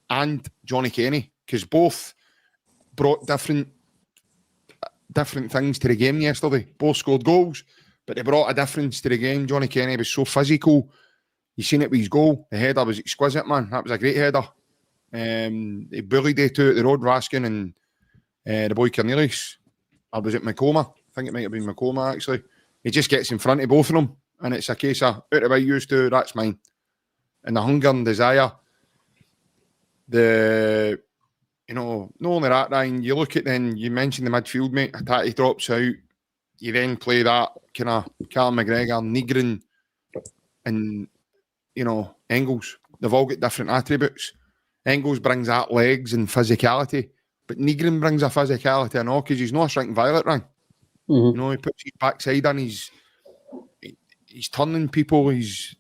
and Johnny Kenny, because both brought different things to the game yesterday. Both scored goals, but they brought a difference to the game. Johnny Kenny was so physical. You seen it with his goal. The header was exquisite, man. That was a great header. He bullied it to the road, Raskin and the boy Cornelius. Or was it Makoma? I think it might have been Makoma, actually. He just gets in front of both of them, and it's a case of, out of what you used to, that's mine. And the hunger and desire, not only that, Ryan, you look at then, you mentioned the midfield, mate, Hatate drops out, you then play that kind of Callum McGregor, Nygren, and, Engels. They've all got different attributes. Engels brings that legs and physicality, but Nygren brings a physicality and all, because he's not a shrinking violet, Ryan. Mm-hmm. He puts his backside in, he's turning people, he's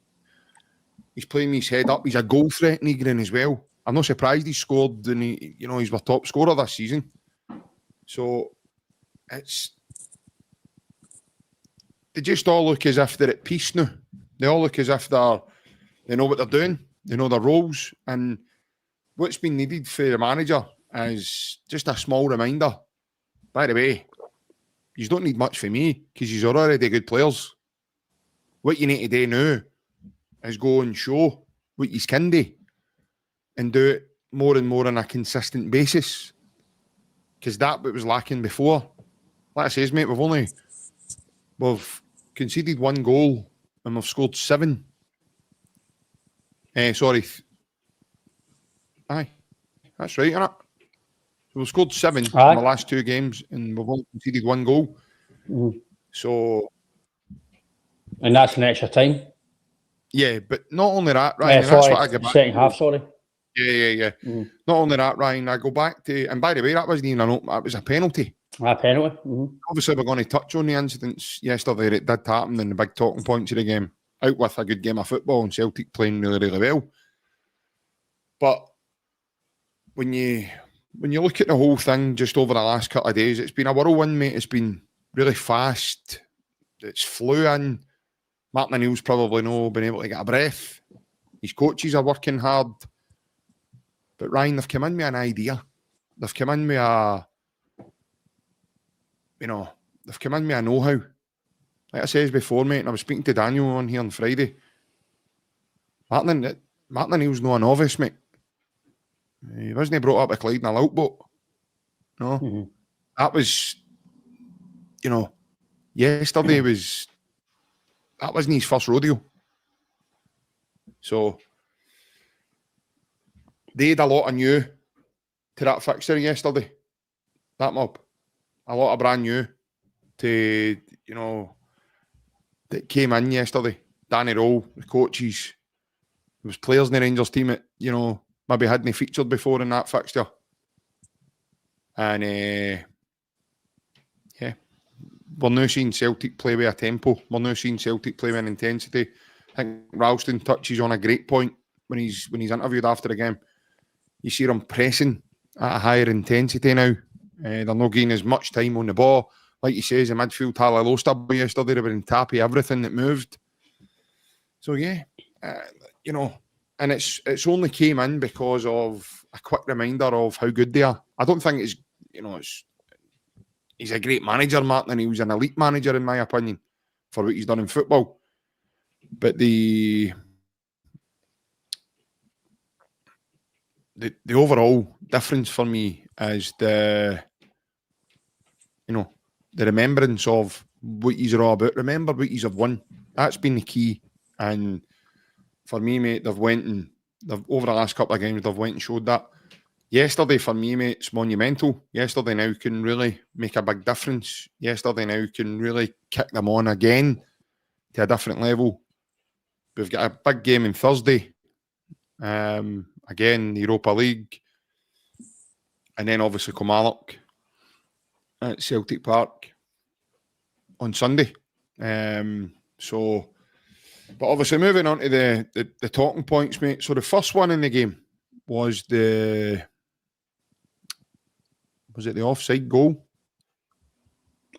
playing his head up, he's a goal threat, Nygren, as well. I'm not surprised he scored, and he's our top scorer this season. So they just all look as if they're at peace now. They all look as if they know what they're doing, they know their roles, and what's been needed for the manager is just a small reminder. By the way, you don't need much from me because you're already good players. What you need to do now is go and show what you can do and do it more and more on a consistent basis, because that what was lacking before. Like I says, mate, we've conceded 1 goal and we've scored 7. Aye, that's right, isn't it? So we've scored 7 in the last 2 games and we've only conceded 1 goal. So, and that's an extra time. Yeah, but not only that, Ryan. Sorry, that's what I go back second to. half. Sorry. Yeah. Not only that, Ryan. I go back to, and by the way, that wasn't even that was a penalty. A penalty. Obviously, we're going to touch on the incidents yesterday that did happen and the big talking points of the game. Out with a good game of football and Celtic playing really, really well. But when you look at the whole thing just over the last couple of days, it's been a whirlwind, mate. It's been really fast. It's flew in. Martin O'Neill's probably not been able to get a breath. His coaches are working hard. But Ryan, they've come in with an idea. They've come in with they've come in with a know-how. Like I said before, mate, and I was speaking to Daniel on here on Friday. Martin O'Neill's not a novice, mate. He wasn't brought up a Clyde in a lout boat. No. That was, yesterday was... That wasn't his first rodeo. So, they had a lot of new to that fixture yesterday. That mob. A lot of brand new to, that came in yesterday. Danny Rowe, the coaches. There was players in the Rangers team that, maybe hadn't featured before in that fixture. And, we're now seeing Celtic play with a tempo. We're now seeing Celtic play with an intensity. I think Ralston touches on a great point when he's interviewed after the game. You see them pressing at a higher intensity now. They're not getting as much time on the ball. Like you say, the midfield had a low stab yesterday. They were in tappy everything that moved. So and it's only came in because of a quick reminder of how good they are. I don't think he's a great manager, Martin, and he was an elite manager, in my opinion, for what he's done in football. But the overall difference for me is the remembrance of what he's all about. Remember what he's have won. That's been the key. And for me, mate, they've over the last couple of games, they've went and showed that. Yesterday, for me, mate, it's monumental. Yesterday now can really make a big difference. Yesterday now can really kick them on again to a different level. We've got a big game on Thursday. Again, the Europa League. And then obviously Kilmarnock at Celtic Park on Sunday. But obviously moving on to the talking points, mate. So the first one in the game was was it the offside goal?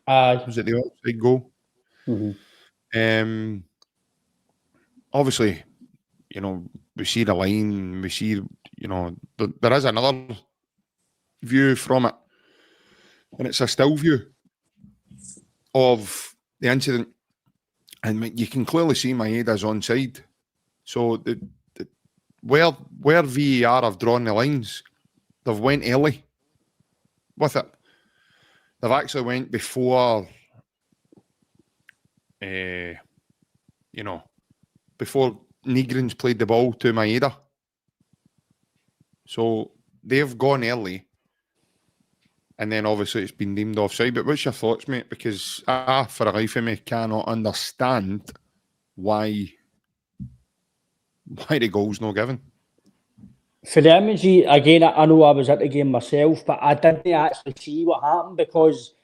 Was it the offside goal? Obviously, we see the line, we see, there is another view from it. And it's a still view of the incident. And you can clearly see Maeda's onside. So where VAR have drawn the lines, they've went early with it. They've actually went before, before Nygren's played the ball to Maeda. So they've gone early. And then obviously it's been deemed offside. But what's your thoughts, mate? Because I, for the life of me, cannot understand why the goal's not given. For the imagery, again, I know I was at the game myself, but I didn't actually see what happened because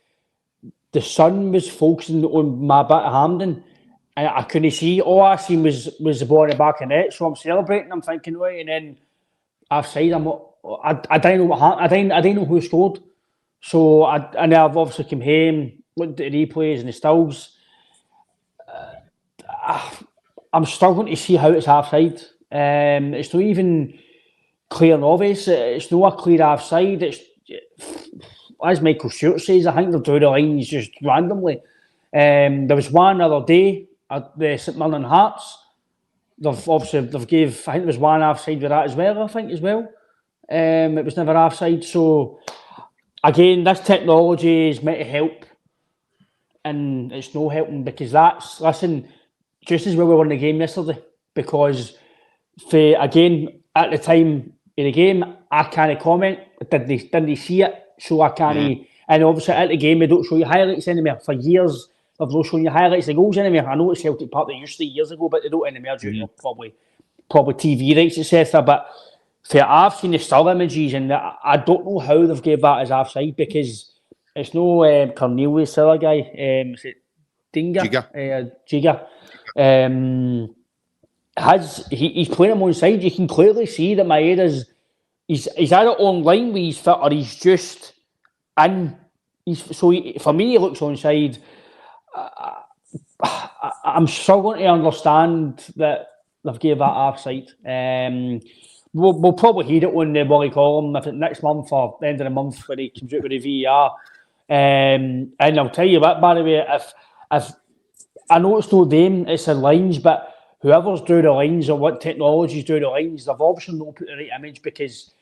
the sun was focusing on my bit of Hampden and I couldn't see. All I seen was the ball in the back of the net, so I'm celebrating. I'm thinking, right, and then offside, I didn't know what happened. I didn't know who scored. So and I've obviously come home, looked at the replays and the stills. I I'm struggling to see how it's offside. It's not even clear and obvious. It's not a clear offside. It's, as Michael Stewart says, I think they've drawn the lines just randomly. There was one other day at the St Mirren Hearts. They've gave, I think there was one offside with that as well, it was never offside. So again, this technology is meant to help, and it's no helping, because just as well we won the game yesterday, because again, at the time in the game, I can't comment. Didn't they see it? So I can't. And obviously at the game, they don't show you highlights anymore. For years, they've not shown you highlights, the goals anymore. I know it's Celtic Park, they used to years ago, but they don't anymore due to probably TV rights, etc. But I've seen the still images, and I don't know how they've gave that as offside, because it's no Cornelius, the other guy. Is it Dinga? Giga. He's playing him on side. You can clearly see that Maeda's he's either on line with his foot, or he's just in. For me, he looks on side. I'm struggling to understand that they've gave that offside. We'll probably hear it on the Wally column next month or the end of the month when he comes out with the VAR. And I'll tell you what, by the way, if I know it's not them, it's the lines, but whoever's doing the lines or what technology's doing the lines, they've obviously not put the right image, because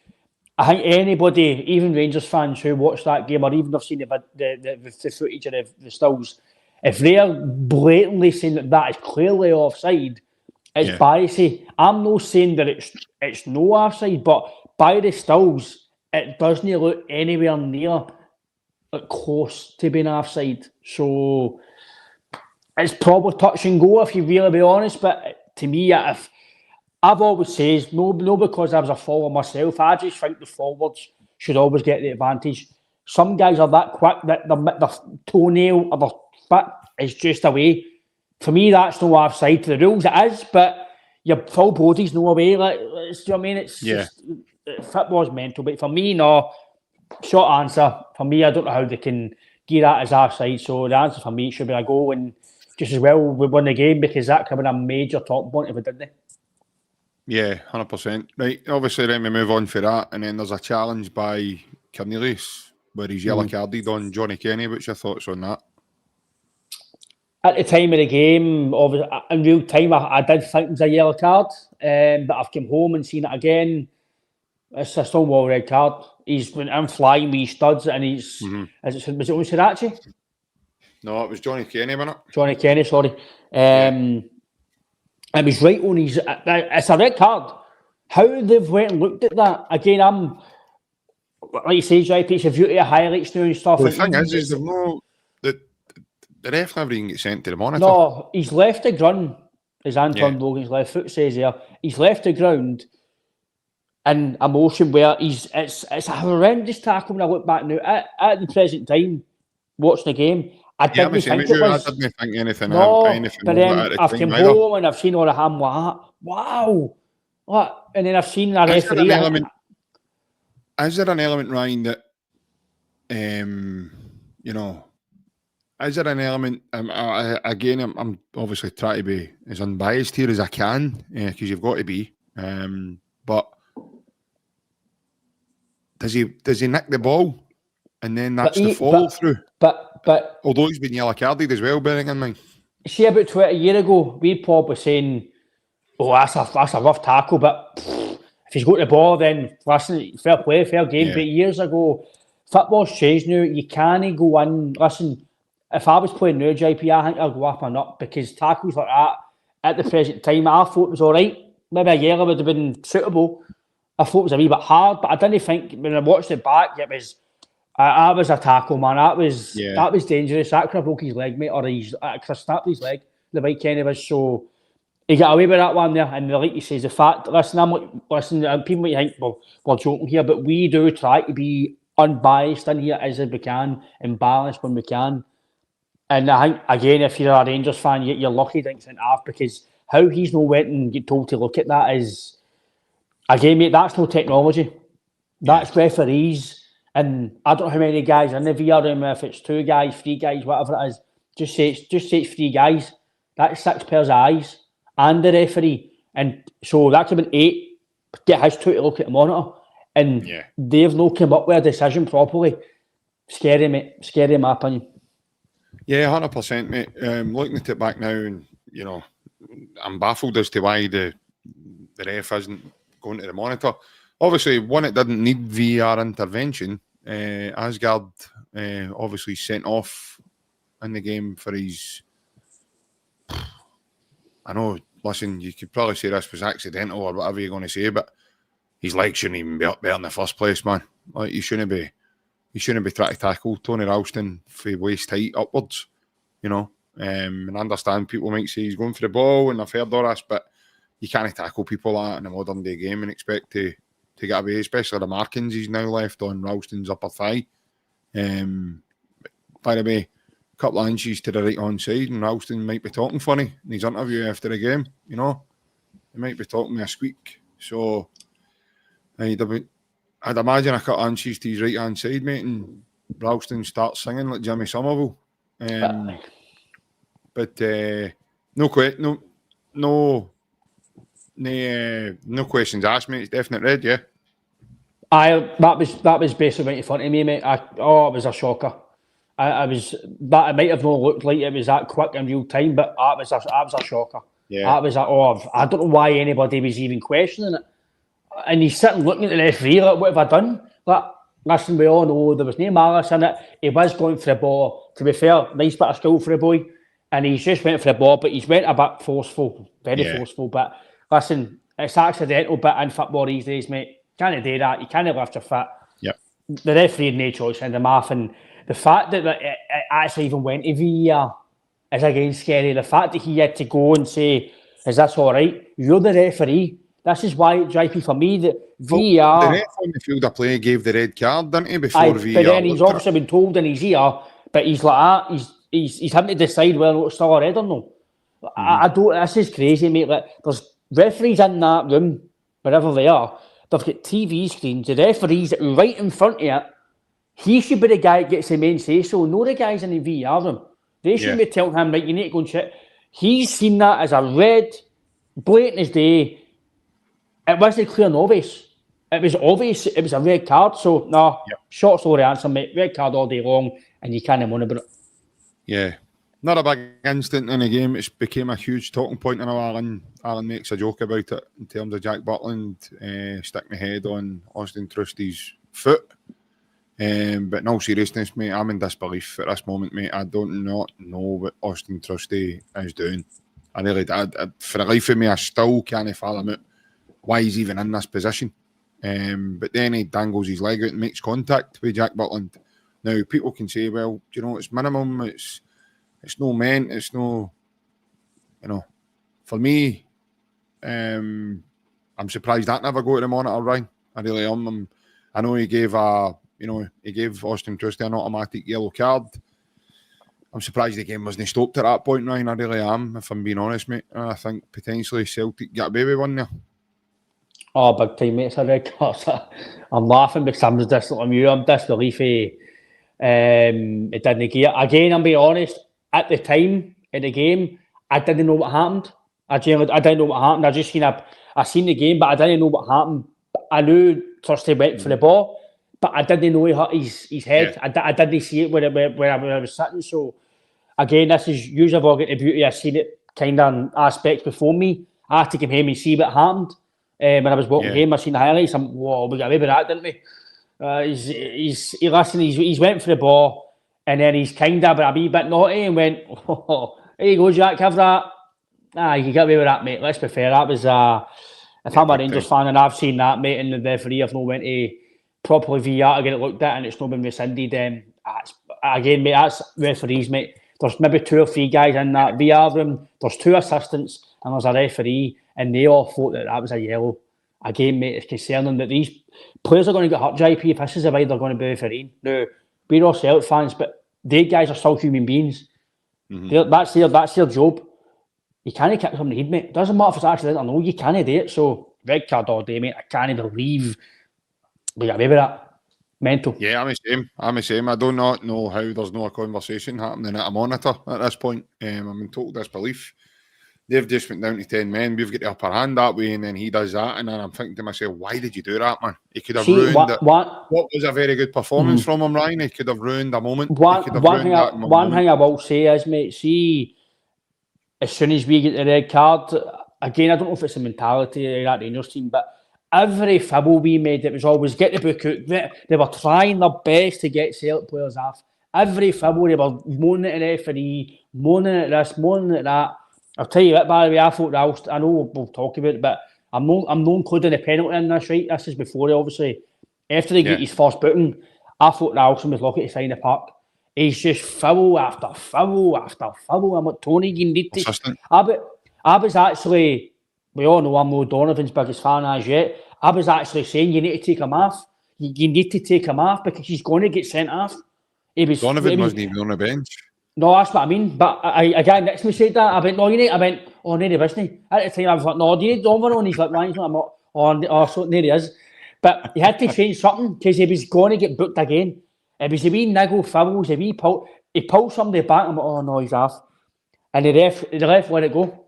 I think anybody, even Rangers fans who watch that game, or even have seen the footage of the stills, if they're blatantly saying that is clearly offside, it's biasy. I'm not saying that it's no offside, but by the stills, it doesn't look anywhere near close to being offside. So it's probably touch and go, if you really be honest. But to me, if I've always said, no, because I was a follower myself, I just think the forwards should always get the advantage. Some guys are that quick that their toenail or their foot is just away. For me, that's no offside. To the rules, it is, but your full body's no away. Like, you know what I mean? It's just, football's mental. But for me, no. Short answer. For me, I don't know how they can get that as offside. So the answer for me should be a goal, and just as well we won the game, because that could have been a major talking point if we didn't. Yeah, 100%. Right, obviously then we move on for that, and then there's a challenge by Cornelius where he's yellow carded on Johnny Kenny. What's your thoughts on that? At the time of the game, in real time, I did think it was a yellow card, but I've come home and seen it again. It's a Stonewall red card. He's been in flying with his studs, and he's... Was it on Srirachi? No, it was Johnny Kenny, wasn't it? Johnny Kenny, sorry. And he's right on his... It's a red card. How they've went and looked at that, again, I'm... Like you say, JP, it's a beauty of highlights now and stuff. Well, the thing is they've no... The ref never even gets sent to the monitor. No, he's left the ground, as Anton Logan's left foot says there. He's left the ground in a motion where it's a horrendous tackle when I look back now. At the present time, watching the game, I didn't think it was. I didn't think anything. But then I've come home and I've seen all the ham like, wow. What? And then I've seen a referee. Is there an element, Ryan, that, you know, is there an element, again, I'm obviously trying to be as unbiased here as I can, because you've got to be, but does he nick the ball and then that's the follow through? But although he's been yellow carded as well, bearing in mind. See, about 20 years ago, we'd probably saying, oh, that's a rough tackle, but if he's got the ball, then listen, fair play, fair game. But years ago, football's changed now. You can't go in, listen, if I was playing now, JP, I think I'd go up and up, because tackles like that at the present time, I thought it was all right. Maybe a yellow would have been suitable. I thought it was a wee bit hard, but I didn't think, when I watched it back, it was, that was a tackle, man. That was dangerous. That could have broke his leg, mate, or could have snapped his leg, the right Kenny was. So he got away with that one there. And like you say, the fact, listen, people might think, well, we're joking here, but we do try to be unbiased in here as we can and balanced when we can. And I think, again, if you're a Rangers fan, you're lucky that it's sent off, because how he's not went and get told to look at that is, again, mate, that's no technology. That's referees. And I don't know how many guys in the VR room, if it's 2 guys, 3 guys, whatever it is, just say it's 3 guys. That's 6 pairs of eyes. and the referee. And so that could have been 8. Get his 2 to look at the monitor. And they've not come up with a decision properly. Scary, mate. Scary, in my opinion. Yeah, 100%, mate. Looking at it back now, and you know, I'm baffled as to why the ref isn't going to the monitor. Obviously, one, it didn't need VAR intervention. Asgard obviously sent off in the game for his. I know. Listen, you could probably say this was accidental or whatever you're going to say, but his legs shouldn't even be up there in the first place, man. Like, you shouldn't be trying to tackle Tony Ralston for waist height upwards, you know. And I understand people might say he's going for the ball and I've heard all this, but you can't tackle people like that in a modern day game and expect to get away, especially the markings he's now left on Ralston's upper thigh. By the way, a couple of inches to the right hand side, and Ralston might be talking funny in his interview after the game, you know. He might be talking with a squeak. So I'd imagine a couple of inches to his right hand side, mate, and Ralston starts singing like Jimmy Somerville. But no questions asked, mate. It's definite red, yeah. That was basically right in front of me, mate. It was a shocker. It might have not looked like it was that quick in real time, but that was a shocker. Yeah. I don't know why anybody was even questioning it. And he's sitting looking at the referee like, what have I done? Like, listen, we all know there was no malice in it. He was going for the ball. To be fair, nice bit of skill for the boy. And he's just went for the ball, but he's went a bit forceful, very forceful. But listen, it's accidental bit in football these days, mate. You can't do that. You can't lift your foot. Yep. The referee had no choice in the off. And the fact that it actually even went to VAR is again scary. The fact that he had to go and say, is this all right? You're the referee. This is why, JP, for me, the VAR... The ref on the field of play gave the red card, didn't he, before VAR? But then he's obviously been told in his ear, but he's like that. He's having to decide whether it's still a red or no. I don't... This is crazy, mate. Like, there's referees in that room, wherever they are. They've got TV screens. The referee's right in front of it. He should be the guy that gets the main say-so. No, the guys in the VAR room. They shouldn't be telling him, right, you need to go and check. He's seen that as a red, blatant as day. It wasn't clear and obvious. It was obvious it was a red card. So, short story answer, mate. Red card all day long, and you can't moan about it. Yeah. Not a big instant in the game. It became a huge talking point. I know Alan makes a joke about it in terms of Jack Butland sticking the head on Austin Trusty's foot. But in all seriousness, mate, I'm in disbelief at this moment, mate. I don't know what Austin Trusty is doing. I really, for the life of me, I still can't fathom it. Why he's even in this position. But then he dangles his leg out and makes contact with Jack Butland. Now, people can say, well, you know, it's minimum, it's no meant, it's no, you know, for me, I'm surprised that never go to the monitor, Ryan. I really am. I know he gave Austin Trusty an automatic yellow card. I'm surprised the game wasn't stopped at that point, Ryan. I really am, if I'm being honest, mate. I think potentially Celtic get away with one there. Oh, big time, mate. It's a red card. I'm laughing because I'm just disbelief you. I'm disbelief it didn't get. Again, I'm being honest, at the time in the game, I didn't know what happened. I didn't know what happened. I seen the game, but I didn't know what happened. I knew Trusty went for the ball, but I didn't know he hurt his head. Yeah. I didn't see it where I was sitting. So, again, this is usually I've all got the beauty. I've seen it kind of in aspects before me. I had to come home and see what happened. When I was walking home, I seen the highlights. We got away with that, didn't we? He's went for the ball, and then he's kind of a wee bit naughty and went, oh, there you go, Jack, have that. You can get away with that, mate. Let's be fair. That was, if I'm a Rangers fan and I've seen that, mate, and the referee have not went to properly VAR to get it looked at and it's not been rescinded, again, mate, that's referees, mate. There's maybe 2 or 3 guys in that VAR room. There's 2 assistants and there's a referee, and they all thought that was a yellow. Again, mate, it's concerning that these players are going to get hurt, JP, if this is the way they're going to be refereeing. Now, we're all Celtic fans, but they guys are still human beings. Mm-hmm. That's their job. You can't kick them in the head, mate. Doesn't matter if it's accidental or no, you can't do it. So, red card all day, mate. I can't believe we got away with that. Mental. Yeah, I'm the same. I do not know how there's no conversation happening at a monitor at this point. I'm in total disbelief. they've just went down to 10 men. We've got the upper hand that way, and then he does that. And then I'm thinking to myself, why did you do that, man? He could have ruined it. What was a very good performance from him, Ryan? He could have ruined a moment. One thing I will say is, mate, see, as soon as we get the red card, again, I don't know if it's a mentality of that Rangers team, but every fibble we made, it was always get the book out. They were trying their best to get Celtic players off. Every fibble, they were moaning at the referee, moaning at this, moaning at that. I'll tell you what, by the way, I thought Ralston, I know we'll talk about it, but I'm not including the penalty in this, right? This is before, obviously. After they get his first booking, I thought Ralston was lucky to sign the puck. He's just foul after foul after foul. I'm like, Tony, you need to... I was actually... We all know I'm no Donovan's biggest fan as yet. I was actually saying you need to take him off. You need to take him off because he's going to get sent off. Donovan wasn't even on the bench. No, that's what I mean. But a guy next to me said that. I went, no, you need... I went, oh, no, he wasn't. At the time, I was like, no, do you need Donovan on? He's like, Ryan's not. I'm like, oh, so there he is. But he had to change something because he was going to get booked again. It was a wee niggle fouls, he pulled somebody back. I'm like, oh no, he's off. And the ref let it go.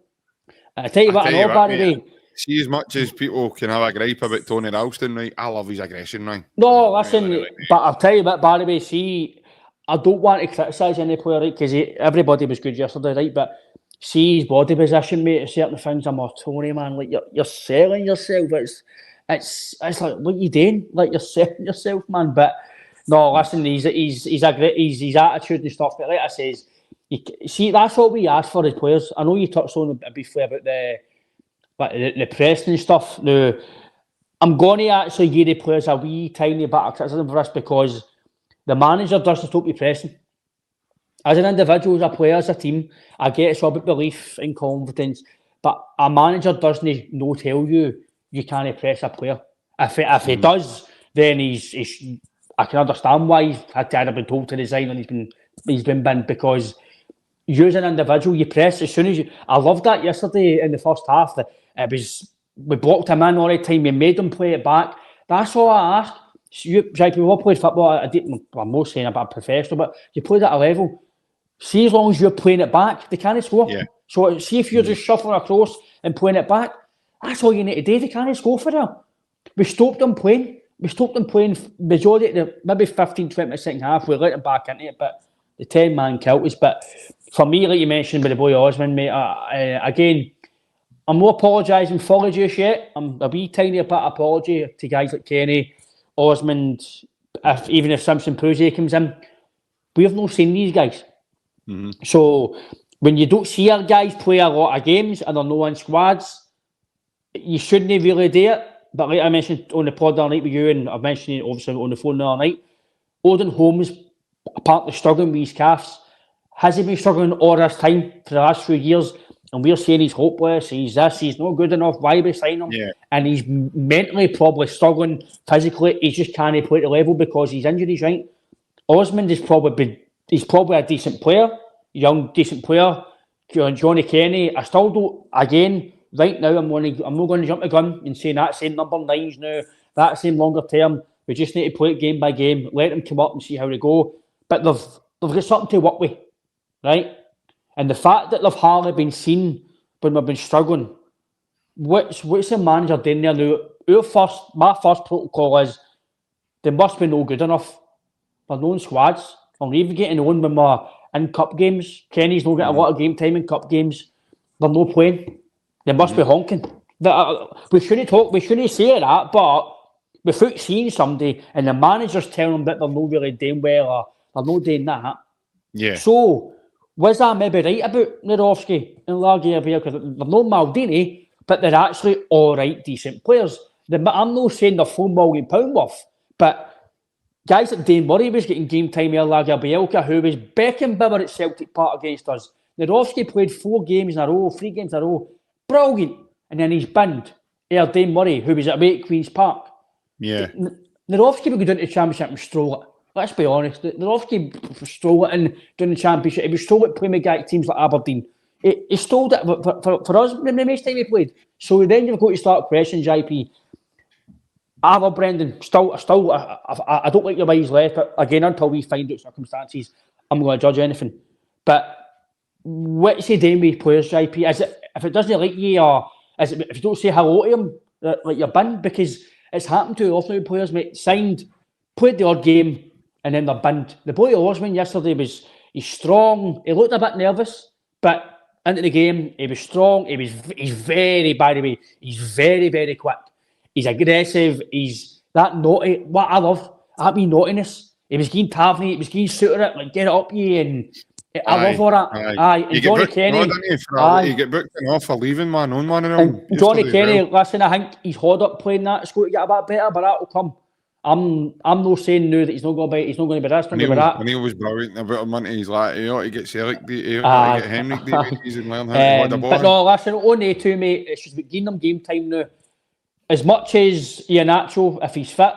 I tell you what, by the way. See, as much as people can have a gripe about Tony Ralston, right? I love his aggression, right? No, listen, but I'll tell you what, by the way, see, I don't want to criticise any player, right? Because everybody was good yesterday, right? But see his body position, mate, certain things. I'm like, Tony, man, like you're selling yourself. It's like, what are you doing? Like you're selling yourself, man. But no, listen, his attitude and stuff. But like I says, see, that's what we ask for as players. I know you touched on it briefly about the pressing and stuff. Now, I'm going to actually give the players a wee tiny bit of criticism for this because the manager doesn't stop you pressing. As an individual, as a player, as a team, I get it's all about belief and confidence, but a manager doesn't tell you can't press a player. If he does, then he's I can understand why he's had to either been told to resign and he's been binned because you as an individual, you press as soon as you... I loved that yesterday in the first half. That it was... We blocked him in all the time. We made him play it back. That's all I ask. Jake, we all played football. I'm not saying about professional, but you played at a level. See, as long as you're playing it back, they can't score. Yeah. So see if you're just shuffling across and playing it back, that's all you need to do. They can't score for them. We stopped them playing. Majority of the maybe 15, 20 minutes second half. We let them back into it, but the 10-man killed us. But for me, like you mentioned with the boy Osman, mate, again, I'm not apologising fully just yet. I'm a wee tiny bit of apology to guys like Kenny, Osmond, even if Simpson Prusier comes in. We have not seen these guys. Mm-hmm. So when you don't see our guys play a lot of games and they're not in squads, you shouldn't really do it. But like I mentioned on the pod the other night with you, and I've mentioned it obviously on the phone the other night, Odin Holmes apparently struggling with his calves. Has he been struggling all this time for the last few years? And we're saying he's hopeless, he's not good enough, why we sign him? Yeah. And he's mentally probably struggling, physically, he just can't play at the level because he's injuries, right? Osmond he's probably a decent player, young, decent player. Johnny Kenny, I still don't, again, right now, I'm not going to jump the gun and say that same number 9s now, that same longer term. We just need to play it game by game, let them come up and see how they go. But they've got something to work with, right? And the fact that they've hardly been seen when we've been struggling, what's the manager doing there now? My first protocol is they must be no good enough. They're known squads. I'm even getting on when we're in cup games. Kenny's not getting a lot of game time in cup games. They're not playing. They must be honking. We shouldn't say that, but without seeing somebody and the manager's telling them that they're not really doing well or they're not doing that. Yeah. So, was that maybe right about Nedovsky and Lagerbier? Because they're not Maldini, but they're actually all right, decent players. I'm not saying they're £4 million worth, but guys like Dane Murray was getting game time here, Lagerbielka, who was Beckenbauer at Celtic Park against us. Nedovsky played 3 games in a row. Brilliant. And then he's binned. Dane Murray, who was at away at Queen's Park. Yeah. Nedovsky would go down to the Championship and stroll it. Let's be honest. Nedovsky stole it in during the Championship. He was stole it playing with teams like Aberdeen. He stole it for us the most time he played. So then you've got to start questions, JP. Brendan, I don't like your way he's left, but again, until we find out circumstances, I'm going to judge anything. But what's he doing with players, JP? if it doesn't like you, or if you don't say hello to him, like you're binned, because it's happened to Arsenal players, mate. Signed, played the odd game, and then they're binned. The boy Osman yesterday he's strong. He looked a bit nervous, but into the game, he was strong. He's very, by the way, he's very, very quick. He's aggressive. He's that naughty. What I love, that wee naughtiness. He was getting Taverny, he was getting suited it, like get it up you, and I love all that. Aye. And Johnny Kenny. You get booked off for leaving, man. On one of them. And Johnny Kenny, listen, I think he's hard up playing that. It's going to get a bit better, but that'll come. I'm not saying now that he's not going to be this, not going to be that. Neil was brilliant about him, he's like, he ought to get Celtic, he ought to get Henrik Davies and learn how to hold the ball. But no, listen, on they two, mate, it's just about giving them game time now. As much as Iheanacho, if he's fit,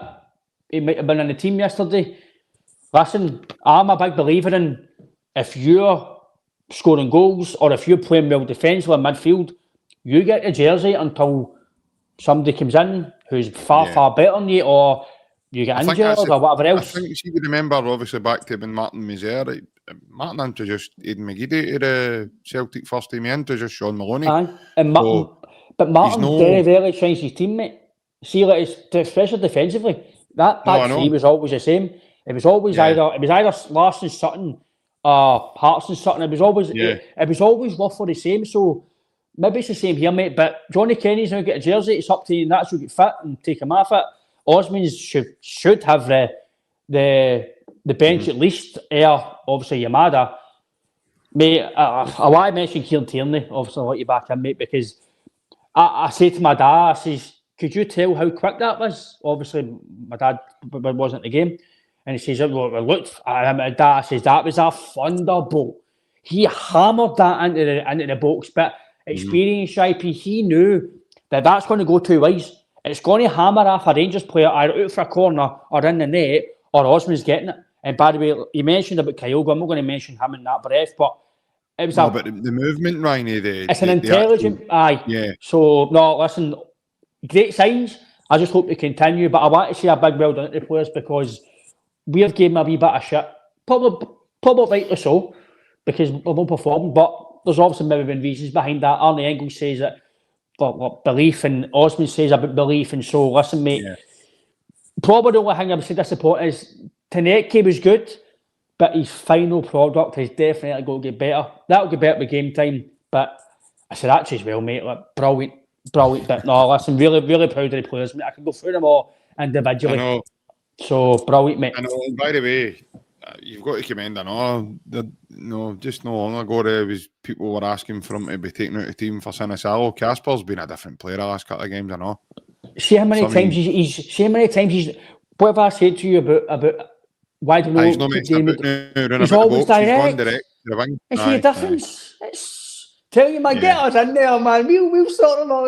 he might have been in the team yesterday. Listen, I'm a big believer in if you're scoring goals or if you're playing well defensively in midfield, you get the jersey until somebody comes in who's far better than you, or you get injured or whatever else. I think you would remember, obviously, back to when Martin was there. Martin introduced Aidan McGeady to the Celtic first team. He introduced Sean Maloney. And Martin, but Martin very rarely changed his team, mate. See, like, especially defensively, that back three was always the same. It was always either Larsson, Sutton, Hearts and Sutton. It was always roughly the same. So maybe it's the same here, mate. But Johnny Kenny's now got a jersey. It's up to you, and that's who get fit and take him off it. Osmans should have the bench at least. Obviously Yamada. Mate, I want to mention Kieran Tierney. Obviously, I'll let you back in, mate, because I say to my dad, I says, could you tell how quick that was? Obviously, my dad wasn't at the game. And he says, well, I looked at him, my dad says, that was a thunderbolt. He hammered that into the box, but experienced IP, he knew that that's going to go two ways. It's going to hammer off a Rangers player either out for a corner or in the net, or Osman's getting it. And by the way, you mentioned about Kyogo. I'm not going to mention him in that breath, but it was but the movement, Ryan, it's an intelligent eye. Yeah. So, no, listen, great signs. I just hope they continue, but I want to say a big well done to the players because we've given them a wee bit of shit. Probably rightly so, because we've not performed, but there's obviously maybe been reasons behind that. Arnie Engels says that belief, and Osman says about belief, and so listen, mate. Yeah. Probably the only thing I would say disappointing is Taneke was good, but his final product has definitely got to get better. That'll get better with game time, but I said actually as well, mate. Like, brilliant. But no, listen, really, really proud of the players, mate. I can go through them all individually. I know. So brilliant, mate. I know. And by the way, you've got to commend. I know. Just not long ago, there was people were asking for him to be taken out of the team for Sinisalo. Casper's been a different player the last couple of games. I know. See how many times he's. What have I said to you about why do we? He's not he's always direct. Is he a difference? Tell you my getters in there, man. We'll sort them all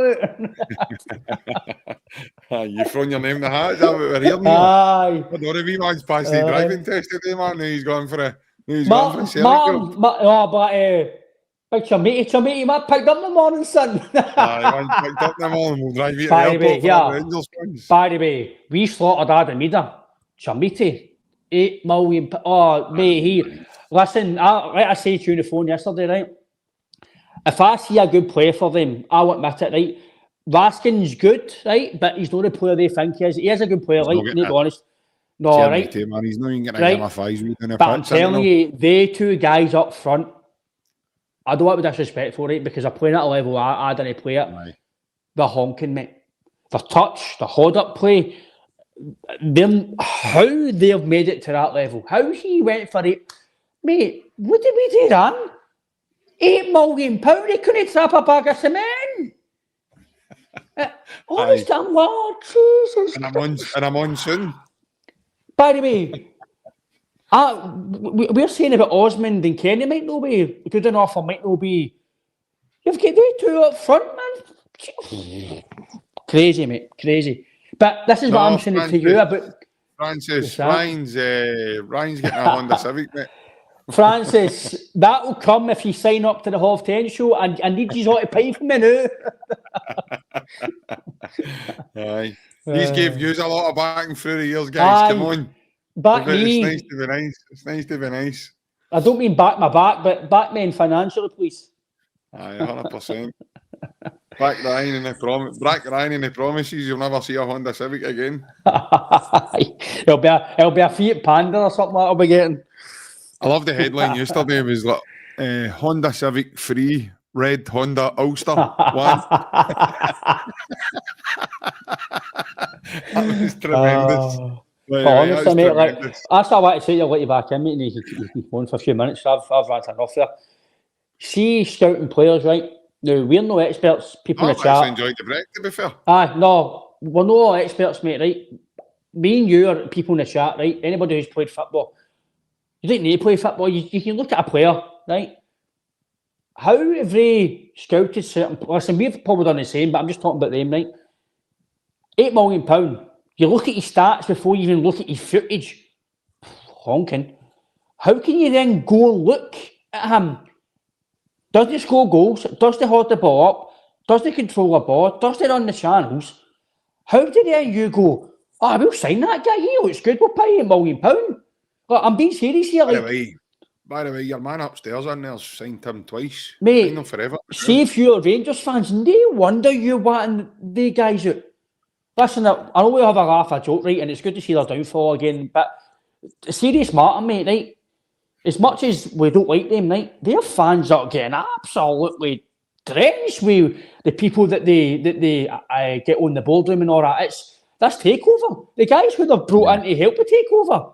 out. You throwing your name in the hat? Is that what we're hearing? Aye. I don't know if he wants past the driving test today, man. He's gone for a. Big Chamiti, man, picked up in the morning, son. Aye, picked up in the morning. We'll drive you to the airport for the By the way, we slaughtered Adam Mida. Chamiti, 8 million. Oh, mate, listen, like I said to you on the phone yesterday, right? If I see a good player for them, I'll admit it, right? Raskin's good, right? But he's not the player they think he is. He is a good player, right? To be honest. No, right? Man, he's not even getting a five. But I'm telling you, they two guys up front, I don't want to be disrespectful, right? Because they're playing at a level I didn't play at. Right. They're honking, mate. The touch, the hold-up play, how they've made it to that level. How he went for it. Mate, what did we do, Dan? £8 million, they couldn't trap a bag of cement. Honest, I'm Lord Jesus. And I'm on soon. By the way, we're saying about Osmond and Kenny might not be good enough or might not be. You've got they two up front, man. Crazy, mate, crazy. But this is what I'm saying to you about. Francis, Ryan's getting a Honda Civic, mate. Francis, that will come if you sign up to the 10:30 show, and I need you all to pay for me now. Aye. These gave you a lot of backing through the years, guys. Come on. Back me. It's nice to be nice. It's nice to be nice. I don't mean back my back, but back me in financially, please. Aye, 100%. Back Ryan and the promises you'll never see a Honda Civic again. It'll be a Fiat Panda or something like I'll be getting. I love the headline yesterday. It was like Honda Civic free, red Honda Ulster one. That was tremendous. Honestly, mate, like, that's what I want to say. I'll let you back in, mate, and you can go on for a few minutes. I've ranted enough there. See, scouting players, right? Now, we're no experts, people in the chat. I've actually enjoyed the break, to be fair. No, we're no experts, mate, right? Me and you are people in the chat, right? Anybody who's played football, you don't need to play football. You can look at a player, right? How have they scouted certain... Listen, we've probably done the same, but I'm just talking about them, right? £8 million. You look at his stats before you even look at his footage. Honking. How can you then go and look at him? Doesn't he score goals? Does he hold the ball up? Does he control the ball? Does he run the channels? How did then you go, oh, we'll sign that guy. He looks good. We'll pay him £1 million. Look, I'm being serious here. By the way, your man upstairs in there's signed him twice. Mate, signed him forever. See if you're Rangers fans, no wonder you're wanting the guys out. Listen, I know we have a laugh, a joke, right? And it's good to see their downfall again. But serious matter, mate, right? As much as we don't like them, right? Their fans are getting absolutely drenched with the people that they get on the boardroom and all that. That's takeover. The guys who they've brought in to help the takeover,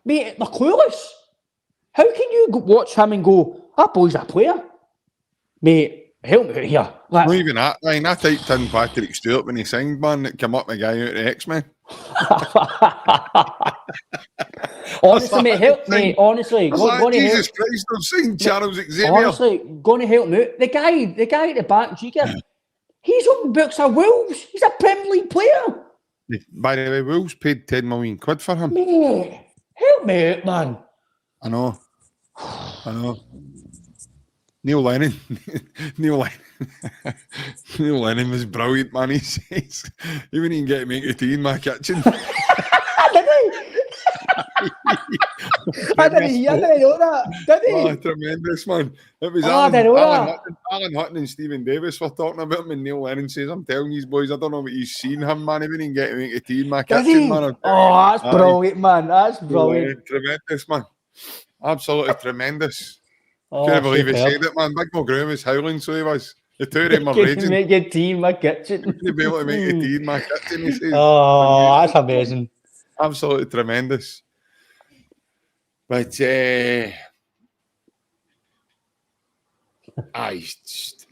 mate, they're clueless. How can you watch him and go, that boy's a player? Mate, help me out here. Not even that, Ryan. I typed in Patrick Stewart when he signed, man. That came up my guy out of the X-Men. Honestly, mate, help me. Honestly, Jesus Christ, I've seen Charles Xavier. Honestly, going to help me out. The guy at the back, Jigger, he's on books of Wolves. He's a Premier League player. By the way, Wolves paid £10 million for him. Mate, help me out, man. I know. Neil Lennon was brilliant, man. He says, you wouldn't even get to make a tea in my kitchen. I didn't know that. Did he? Oh, tremendous, man. It was Alan Hutton and Stephen Davis were talking about him, and Neil Lennon says, I'm telling you boys, I don't know what you've seen him, man. He wouldn't even get to make a tea in my kitchen, man. Oh, that's brilliant, man. That's brilliant. Tremendous, man. Absolutely tremendous. Oh, Can't believe he said it, man. Big McGrew was howling, so he was. The two of them were raging. Make a tea in my kitchen. You'd be able to make a tea in my kitchen, he says. Oh, that's amazing. Absolutely tremendous. But,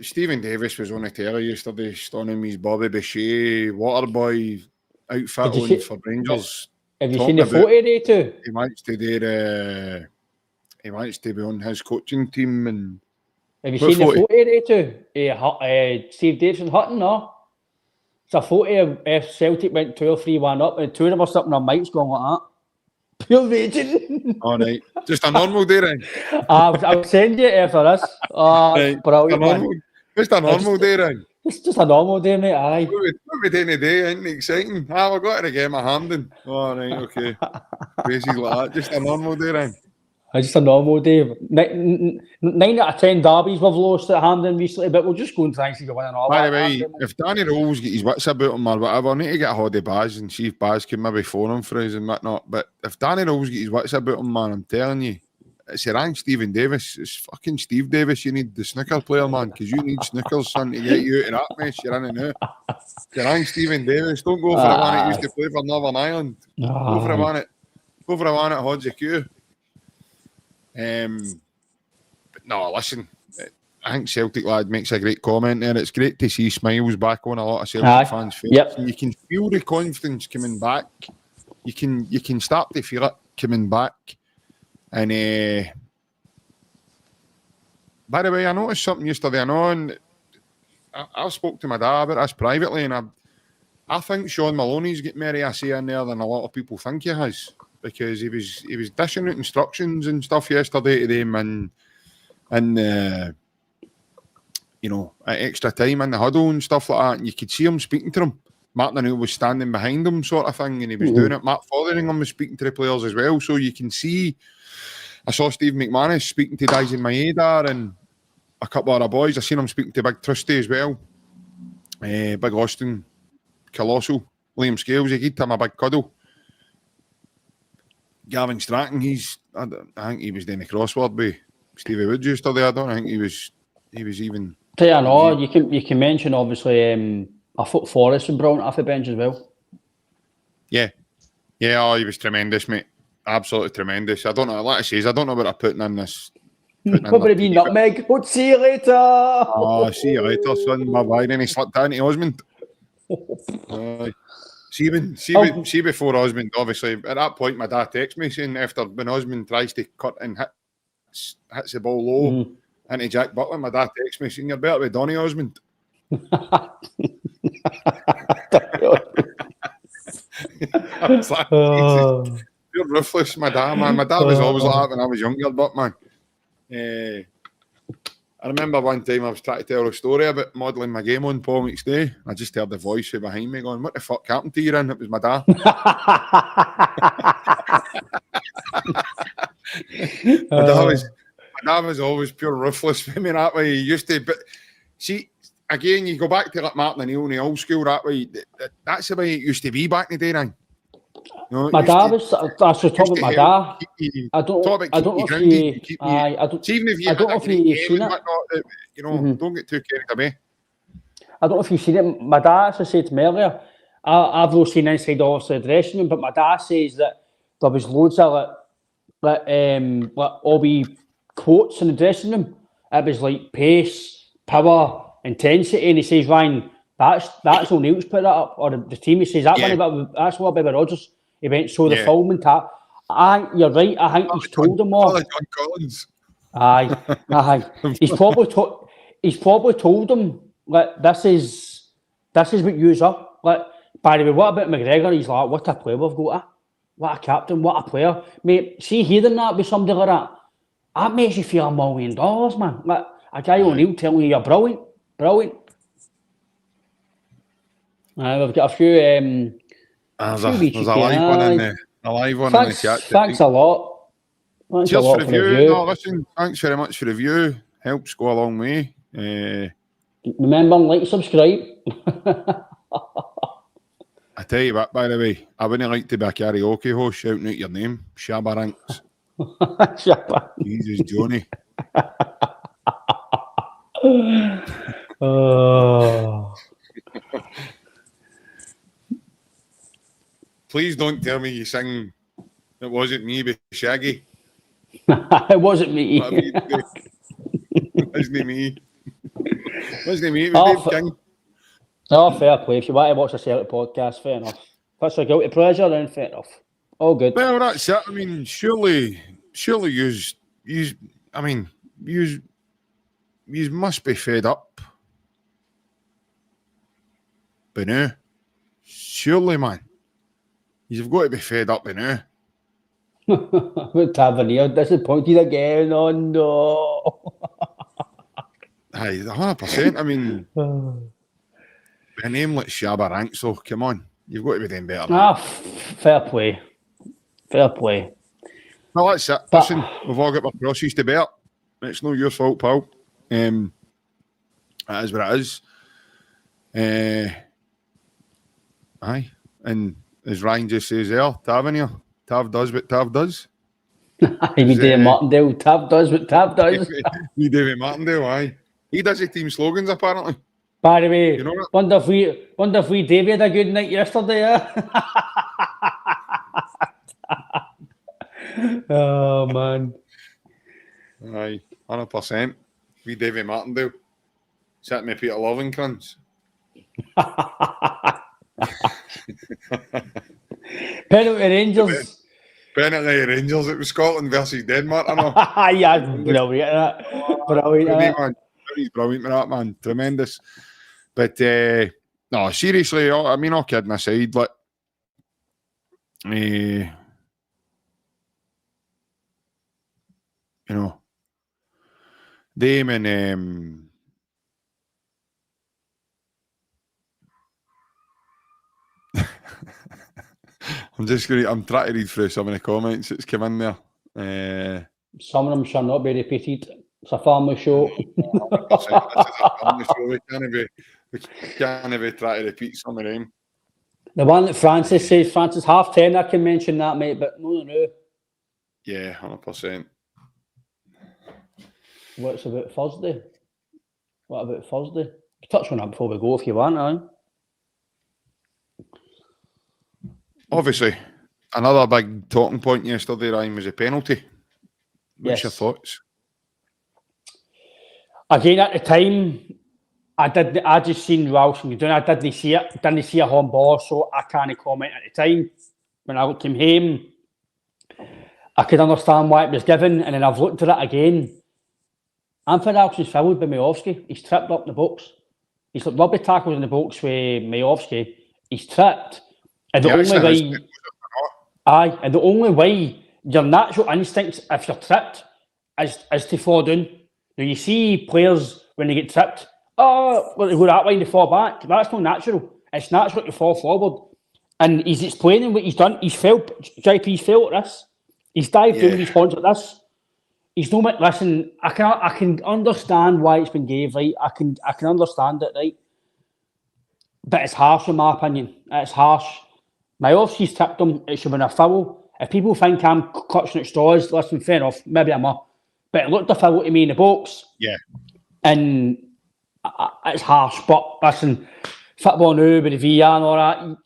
Stephen Davis was on the telly yesterday, stunning his Bobby Boucher Waterboy outfit on for Rangers. Have you seen the photo today too? He wants to do he wants to be on his coaching team. And have you seen the photo today too? Steve Davis and Hutton, no? It's a photo of if Celtic went 2-3-1 up and two of them were sitting on mics going like that. Pure raging. All right. Just a normal day, then. I'll send you after this. Right. Brilliant. Just a normal day, then. It's just a normal day, mate. Aye. What we doing today? Ain't exciting. We got to get my hand in. All right, okay. Crazy like that. Just a normal day, then. It's just a normal day. 9 out of 10 derbies we've lost at Hampden recently, but we'll just go and try and see the winning all. By the way, if Danny Rose get his wits about him or whatever, I need to get a hold of Baz and see if Baz can maybe phone him for us and whatnot. But if Danny Rose get his wits about him, man, I'm telling you, it's your rank Stephen Davis. It's fucking Steve Davis. You need the snooker player, man, because you need snookers, son, to get you out of that mess you're in and out. Your rank Stephen Davis. Don't go for the one that used to play for Northern Ireland. Go for the one at Hodge Q. But no, listen, I think Celtic lad makes a great comment there. It's great to see smiles back on a lot of Celtic fans' faces. Yep. You can feel the confidence coming back. You can start to feel it coming back. And by the way, I noticed something yesterday. I know, and I spoke to my dad about this privately, and I think Sean Maloney's got more of a say in there than a lot of people think he has. Because he was dishing out instructions and stuff yesterday to them and you know, at extra time in the huddle and stuff like that, and you could see him speaking to them. Martin O'Neill was standing behind him, sort of thing, and he was doing it. Matt Fotheringham was speaking to the players as well, so you can see. I saw Steve McManus speaking to Dyson Maeda, and a couple of other boys. I seen him speaking to Big Trusty as well. Big Austin, Colossal, Liam Scales. He gave him a big cuddle. Gavin Stratton, I think he was doing the crossword with Stevie Woods yesterday. I don't think he was even. Yeah, no, you can mention obviously I thought Forrest and brought off the bench as well. Yeah, oh, he was tremendous, mate. Absolutely tremendous. I don't know, like I say, I don't know what I'm putting in this. Probably be nutmeg. But see you later. Oh, see you later, son. My bye. Then he slipped into Osmond. See before Osmond, obviously, at that point, my dad texts me saying after when Osmond tries to cut and hits the ball low into Jack Butler, my dad texts me saying, "You're better with Donny Osmond." I was like, Jesus, you're ruthless, my dad, man. My dad was always like that when I was younger, but man. I remember one time I was trying to tell a story about modelling my game on Paul Meeks Day. I just heard the voice behind me going, "What the fuck happened to you?" And it was my dad. My dad was always pure ruthless with me that way. He used to, but see, again, you go back to like Martin O'Neill in the old school that way. That's the way it used to be back in the day, then. You know, my dad was. I was talking about my dad. I don't know if he. I don't know if you've seen it. You know, don't get too carried away. I don't know if you've seen it. My dad, as I said to me earlier, I've not seen inside obviously the dressing room, but my dad says that there was loads of like all the quotes in the dressing room. It was like pace, power, intensity, and he says, "Ryan, that's O'Neill's put that up, or the team." He says that one about that's what Bobby Rogers. He went saw the film and that. You're right. I think he's told them all. John Collins. Aye. He's probably told them like this is what you's up. Like, by the way, what about McGregor? He's like, what a player we've got. What a captain, what a player. Mate, see hearing that with somebody like that makes you feel $1 million, man. Like a guy O'Neill telling you you're brilliant. Brilliant. We've got a few there's a live one in there. A live one in the chat. Thanks a lot. Cheers for the view. No, listen, thanks very much for the view. Helps go a long way. Remember, like, subscribe. I tell you what, by the way, I wouldn't like to be a karaoke host shouting out your name. Shabba Ranks. Jesus, Johnny. Please don't tell me you sing "It Wasn't Me" with Shaggy. It wasn't me. It wasn't me. It wasn't me. It was Dave King. Oh, fair play. If you want to watch a Celtic podcast, fair enough. If that's a guilty pleasure, then fair enough. All good. Well, that's it. I mean, surely you must be fed up by now. Surely, man. You've got to be fed up by now. Tavernier disappointed again. Oh, no. Aye, 100%. I mean, a name like Shabba Ranks, so come on. You've got to be doing better. Fair play. Fair play. Well, that's it. Listen, we've all got our crosses to bear. It's no your fault, pal. It is what it is. Aye. And as Ryan just says there, Tavernier, Tav does what Tav does. We David Martindale, Tav does what Tav does. We David Martindale, aye. He does the team slogans, apparently. By the way, you know what? wonder if we David had a good night yesterday, yeah? Oh, man. Aye, 100%. We David Martindale. Sat me Peter Lovencrans. Penalty Rangers. Penalty Rangers. It was Scotland versus Denmark, I know. Yeah, brilliant. Brilliant. Man. He's brilliant with that, man. Tremendous. But, no, seriously, I mean, all kidding aside, like, you know, them and, I'm trying to read through some of the comments that's come in there. Some of them shall not be repeated. It's a family show. 100%. This is a family show. We can't be trying to repeat some of them. The one that Francis says, Francis, 10:30, I can mention that, mate, but no. Yeah, 100%. What's about Thursday? What about Thursday? Touch on that before we go if you want, aye? Obviously, another big talking point yesterday, Ryan, was a penalty. What's your thoughts? Again, at the time, I just seen Ralston doing it. I didn't see it. Didn't see a handball, so I can't comment at the time. When I came home, I could understand why it was given, and then I've looked at it again. Anthony Ralston's fouled by Majovski. He's tripped up the box. He's like rugby tackles in the box with Majovski. He's tripped. And the only way your natural instincts, if you're tripped, is to fall down. Now you see players when they get tripped, they go that way and they fall back. That's not natural. It's natural to fall forward. And he's explaining what he's done. He's felt, JP's felt at this. He's dived down his horns at this. He's no like, listen, I can understand why it's been gave, right? I can understand it, right? But it's harsh in my opinion. It's harsh. Majovski's tipped him, it should have been a foul. If people think I'm clutching at straws, listen, fair enough, maybe I'm up. But it looked a foul to me in the box. Yeah. And it's harsh, but listen, football now with the VR and all that,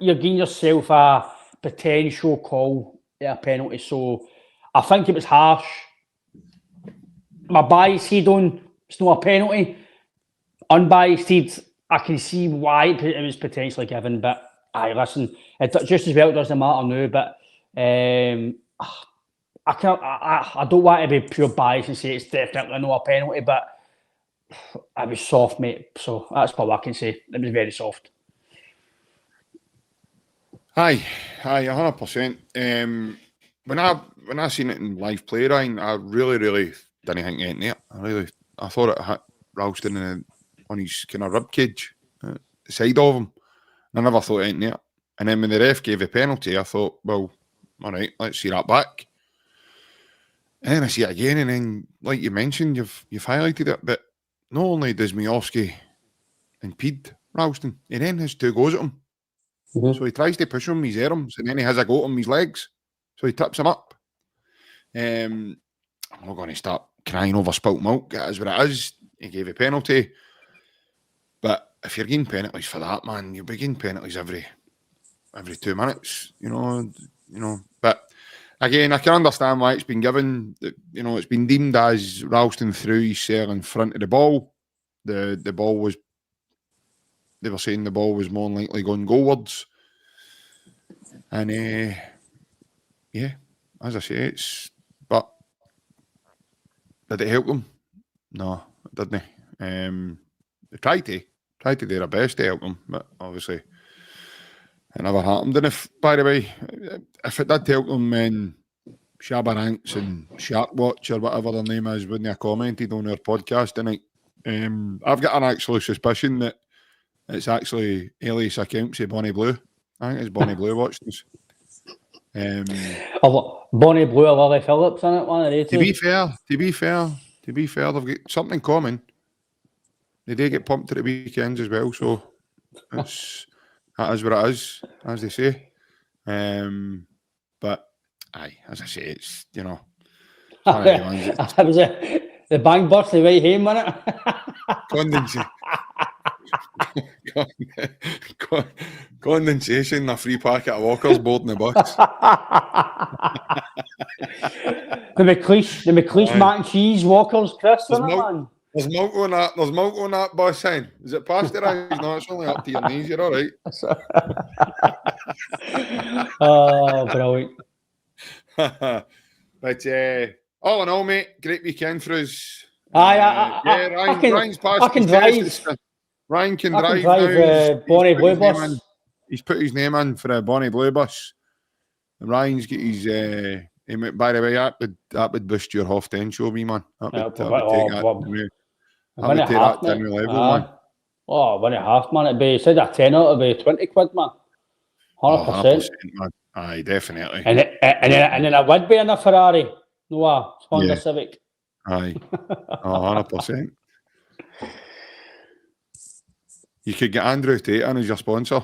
you're giving yourself a potential call at a penalty. So I think it was harsh. My biased head on, it's not a penalty. Unbiased head, I can see why it was potentially given, but listen, it just as well doesn't matter now, but I don't want to be pure biased and say it's definitely not a penalty, but it was soft, mate. So that's all I can say. It was very soft. Aye, 100%. When I seen it in live play, Ryan, I really didn't think it in there. I thought it hit Ralston on his kind of rib cage, the side of him. I never thought it in there. And then when the ref gave a penalty, I thought, well, all right, let's see that back. And then I see it again, and then, like you mentioned, you've highlighted it, but not only does Majovski impede Ralston, he then has 2 goes at him. Mm-hmm. So he tries to push him with his arms, and then he has a go at him with his legs. So he tips him up. I'm not going to start crying over spilt milk. It is what it is. He gave a penalty. But if you're getting penalties for that, man, you'll be getting penalties every 2 minutes, you know. But again, I can understand why it's been given. You know, it's been deemed as Ralston threw his cell in front of the ball. The ball was, they were saying the ball was more than likely going goalwards. And yeah, as I say, but did it help them? No, it didn't. They tried to do their best to help them, but obviously it never happened. And if, by the way, if it did help them, then Shabba Ranks and Shark Watch or whatever their name is, when they commented on our podcast tonight, I've got an actual suspicion that it's actually Elias Accounts of Bonnie Blue. I think it's Bonnie Blue watched this. Bonnie Blue or Lily Phillips in it, one of the two. To be fair, they've got something common. They do get pumped at the weekends as well, so that is what it is, as they say. But aye, as I say, it's, you know, that was the bang burst the way home, wasn't it? Condensation, a free packet of Walkers boarding the bus. the McLeish mac and cheese Walkers, Chris, man. There's milk on that bus, sign. Is it pasteurised? No, it's only up to your knees. You're all right. Oh, brilliant. But all in all, mate, great weekend for us. Ryan's passed. I can drive. Ryan can drive now. Bonnie Blue bus. He's put his name in for a Bonnie Blue bus. And Ryan's got his. By the way, that would boost your half 10 show, me man. That would take that to a new level, man. Oh, 1.5, man. It'd be, said a 10 out, it'd be 20 quid, man. 100%. Man. Aye, definitely. And then it would be in a Ferrari. No, a Honda Civic. Aye. 100%. You could get Andrew Tate in as your sponsor.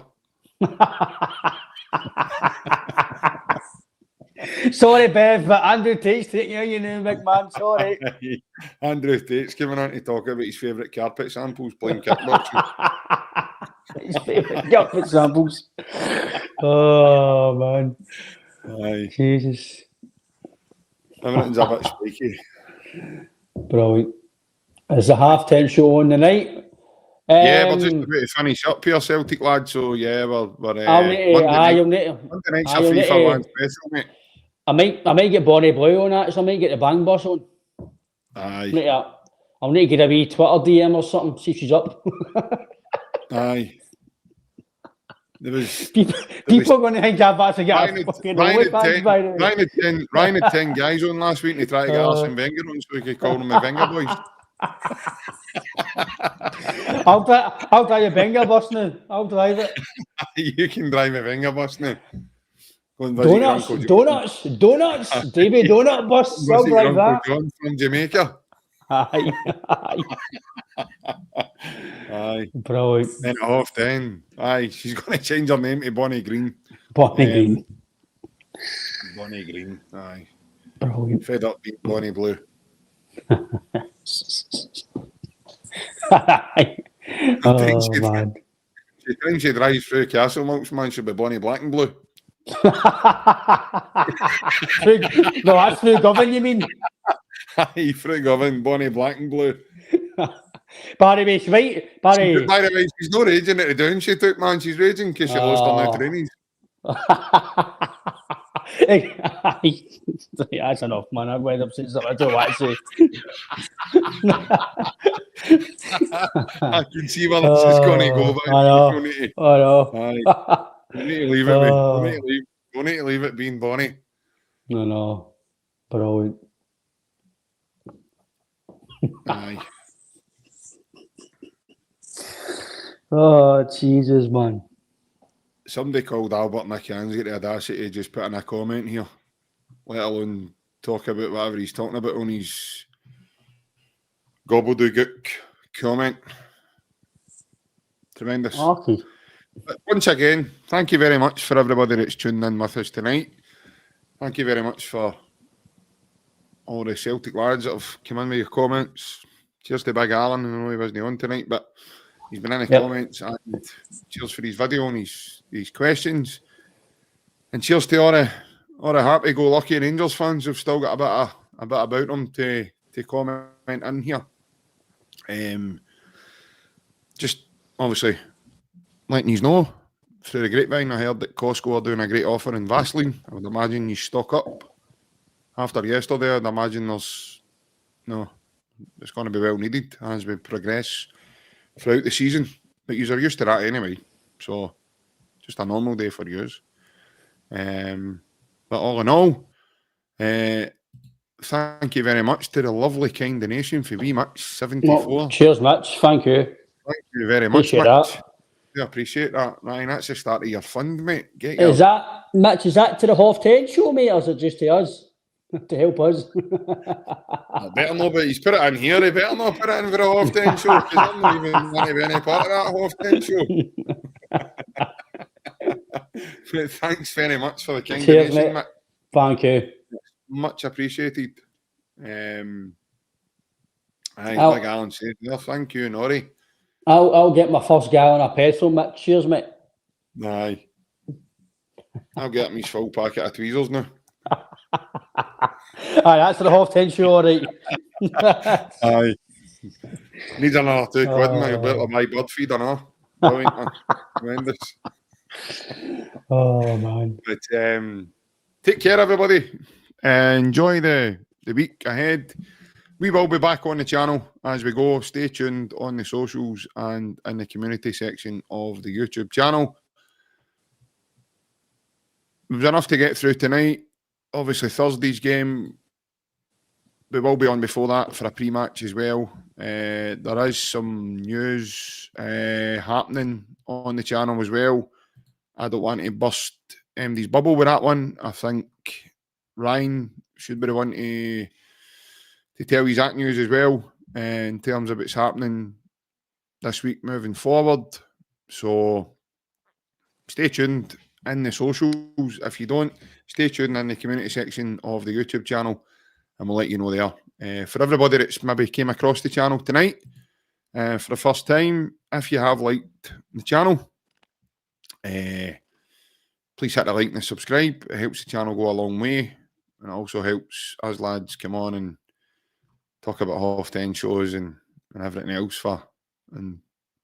Sorry, Bev, but Andrew Tate's taking you now, big man. Sorry. Andrew Tate's coming on to talk about his favourite carpet samples playing kickboxing. His favourite carpet samples. Oh, man. Aye. Jesus. Everything's a bit spiky. Brilliant. Is the 10:30 show on the night? Yeah, we're just about to finish up here, Celtic lads. So yeah, we're I'll need to, Monday night's a free for one special, mate. I might get Bonnie Blue on that, so I might get the Bang Boss on. Aye. I'll need to get a wee Twitter DM or something, see if she's up. Aye. There was people are going to think I've had to get a fucking Ryan had 10 guys on last week and he tried to get Arsene Wenger on so he could call them the Wenger boys. I'll drive a Wenger bus now. I'll drive it. You can drive a Wenger bus now. Donuts, Davy Donut bus. I'll drive that. John from Jamaica. Aye. Aye. Brilliant. Then at 10:30. Aye, she's going to change her name to Bonnie Green. Bonnie Green. Aye. Brilliant. Fed up being Bonnie Blue. Man. She thinks she drives through Castlemilks, man. She'll be Bonnie Black and Blue. No, that's through Govan, you mean? Aye, through Govan, Bonnie Black and Blue. Barry, mate, right? Barry. By the way, she's not raging at the down she took, man. She's raging because she lost her new trainees. That's enough, man. I've went up since I don't want to say. I can see where this is going to go. But I know. Aye. We need to leave it, mate. We need to leave it being Bonnie. No. Brilliant. Aye. Oh, Jesus, man. Somebody called Albert McCann's got the audacity to just put in a comment here, let alone talk about whatever he's talking about on his gobbledygook comment. Tremendous. Okay. But once again, thank you very much for everybody that's tuned in with us tonight. Thank you very much for all the Celtic lads that have come in with your comments. Cheers to Big Alan. I know he wasn't on tonight, but he's been in the comments, and cheers for his video and his questions. And cheers to all the happy-go-lucky Rangers fans who've still got a bit about them to comment in here. Just obviously letting you know through the grapevine, I heard that Costco are doing a great offer in Vaseline. I would imagine you stock up. After yesterday, I'd imagine it's going to be well needed as we progress throughout the season, but you're used to that anyway, so just a normal day for you. But all in all, thank you very much to the lovely kind donation for wee Mitch 74. Well, cheers, Mitch. Thank you. Thank you very much, Appreciate Mitch. that. I appreciate that, Ryan. That's the start of your fund, mate. Is that, Mitch, is that to the 10:30 show, mate, or is it just to us? To help us? I better not, but he's put it in here. He better not put it in for a 10:30 show because I'm not even going to be any part of that 10:30 show. But thanks very much for the kind donation, mate. Thank you. Much appreciated. Like Alan said, no, thank you, Nori. I'll get my first gallon of petrol, Mitch. Cheers, mate. Aye. I'll get me his full packet of tweezers now. Aye, that's the 10:30 show, all right. Aye. Needs another £2, mate. A bit of my bird feed, I know. Brilliant, man. Tremendous. Oh, man. But take care, everybody. Enjoy the week ahead. We will be back on the channel as we go. Stay tuned on the socials and in the community section of the YouTube channel. There was enough to get through tonight. Obviously, Thursday's game, we will be on before that for a pre-match as well. There is some news happening on the channel as well. I don't want to burst MD's bubble with that one. I think Ryan should be the one to to tell you that news as well, in terms of what's happening this week moving forward. So stay tuned in the socials. If you don't, stay tuned in the community section of the YouTube channel, and we'll let you know there. For everybody that's maybe came across the channel tonight for the first time, if you have liked the channel, please hit the like and the subscribe. It helps the channel go a long way, and it also helps us lads come on and talk about half 10 shows and everything else for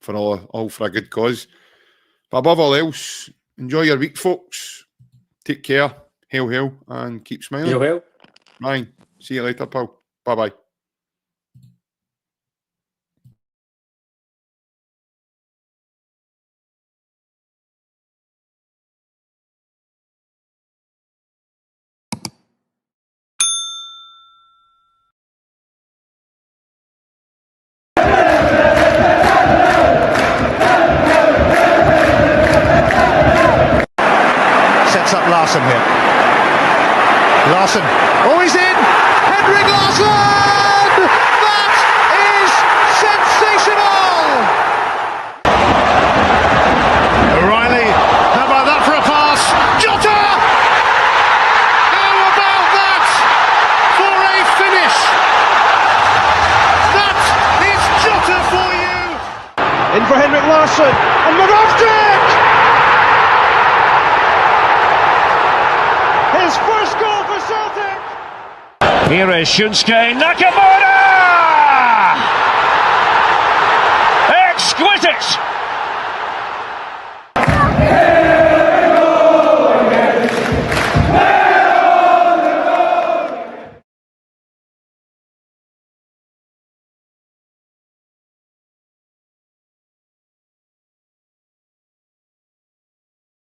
all for a good cause. But above all else, enjoy your week, folks. Take care. Hail, hail, and keep smiling. Hail, hail. Ryan, see you later, pal. Bye-bye. Sets up Larson here. Larson. Oh, he's in! Henrik Larsson! That is sensational! O'Reilly. How about that for a pass? Jota! How about that for a finish? That is Jota for you! In for Henrik Larsson. And Moravcik! His first goal for Celtic! Here is Shunsuke Nakamura! Exquisite!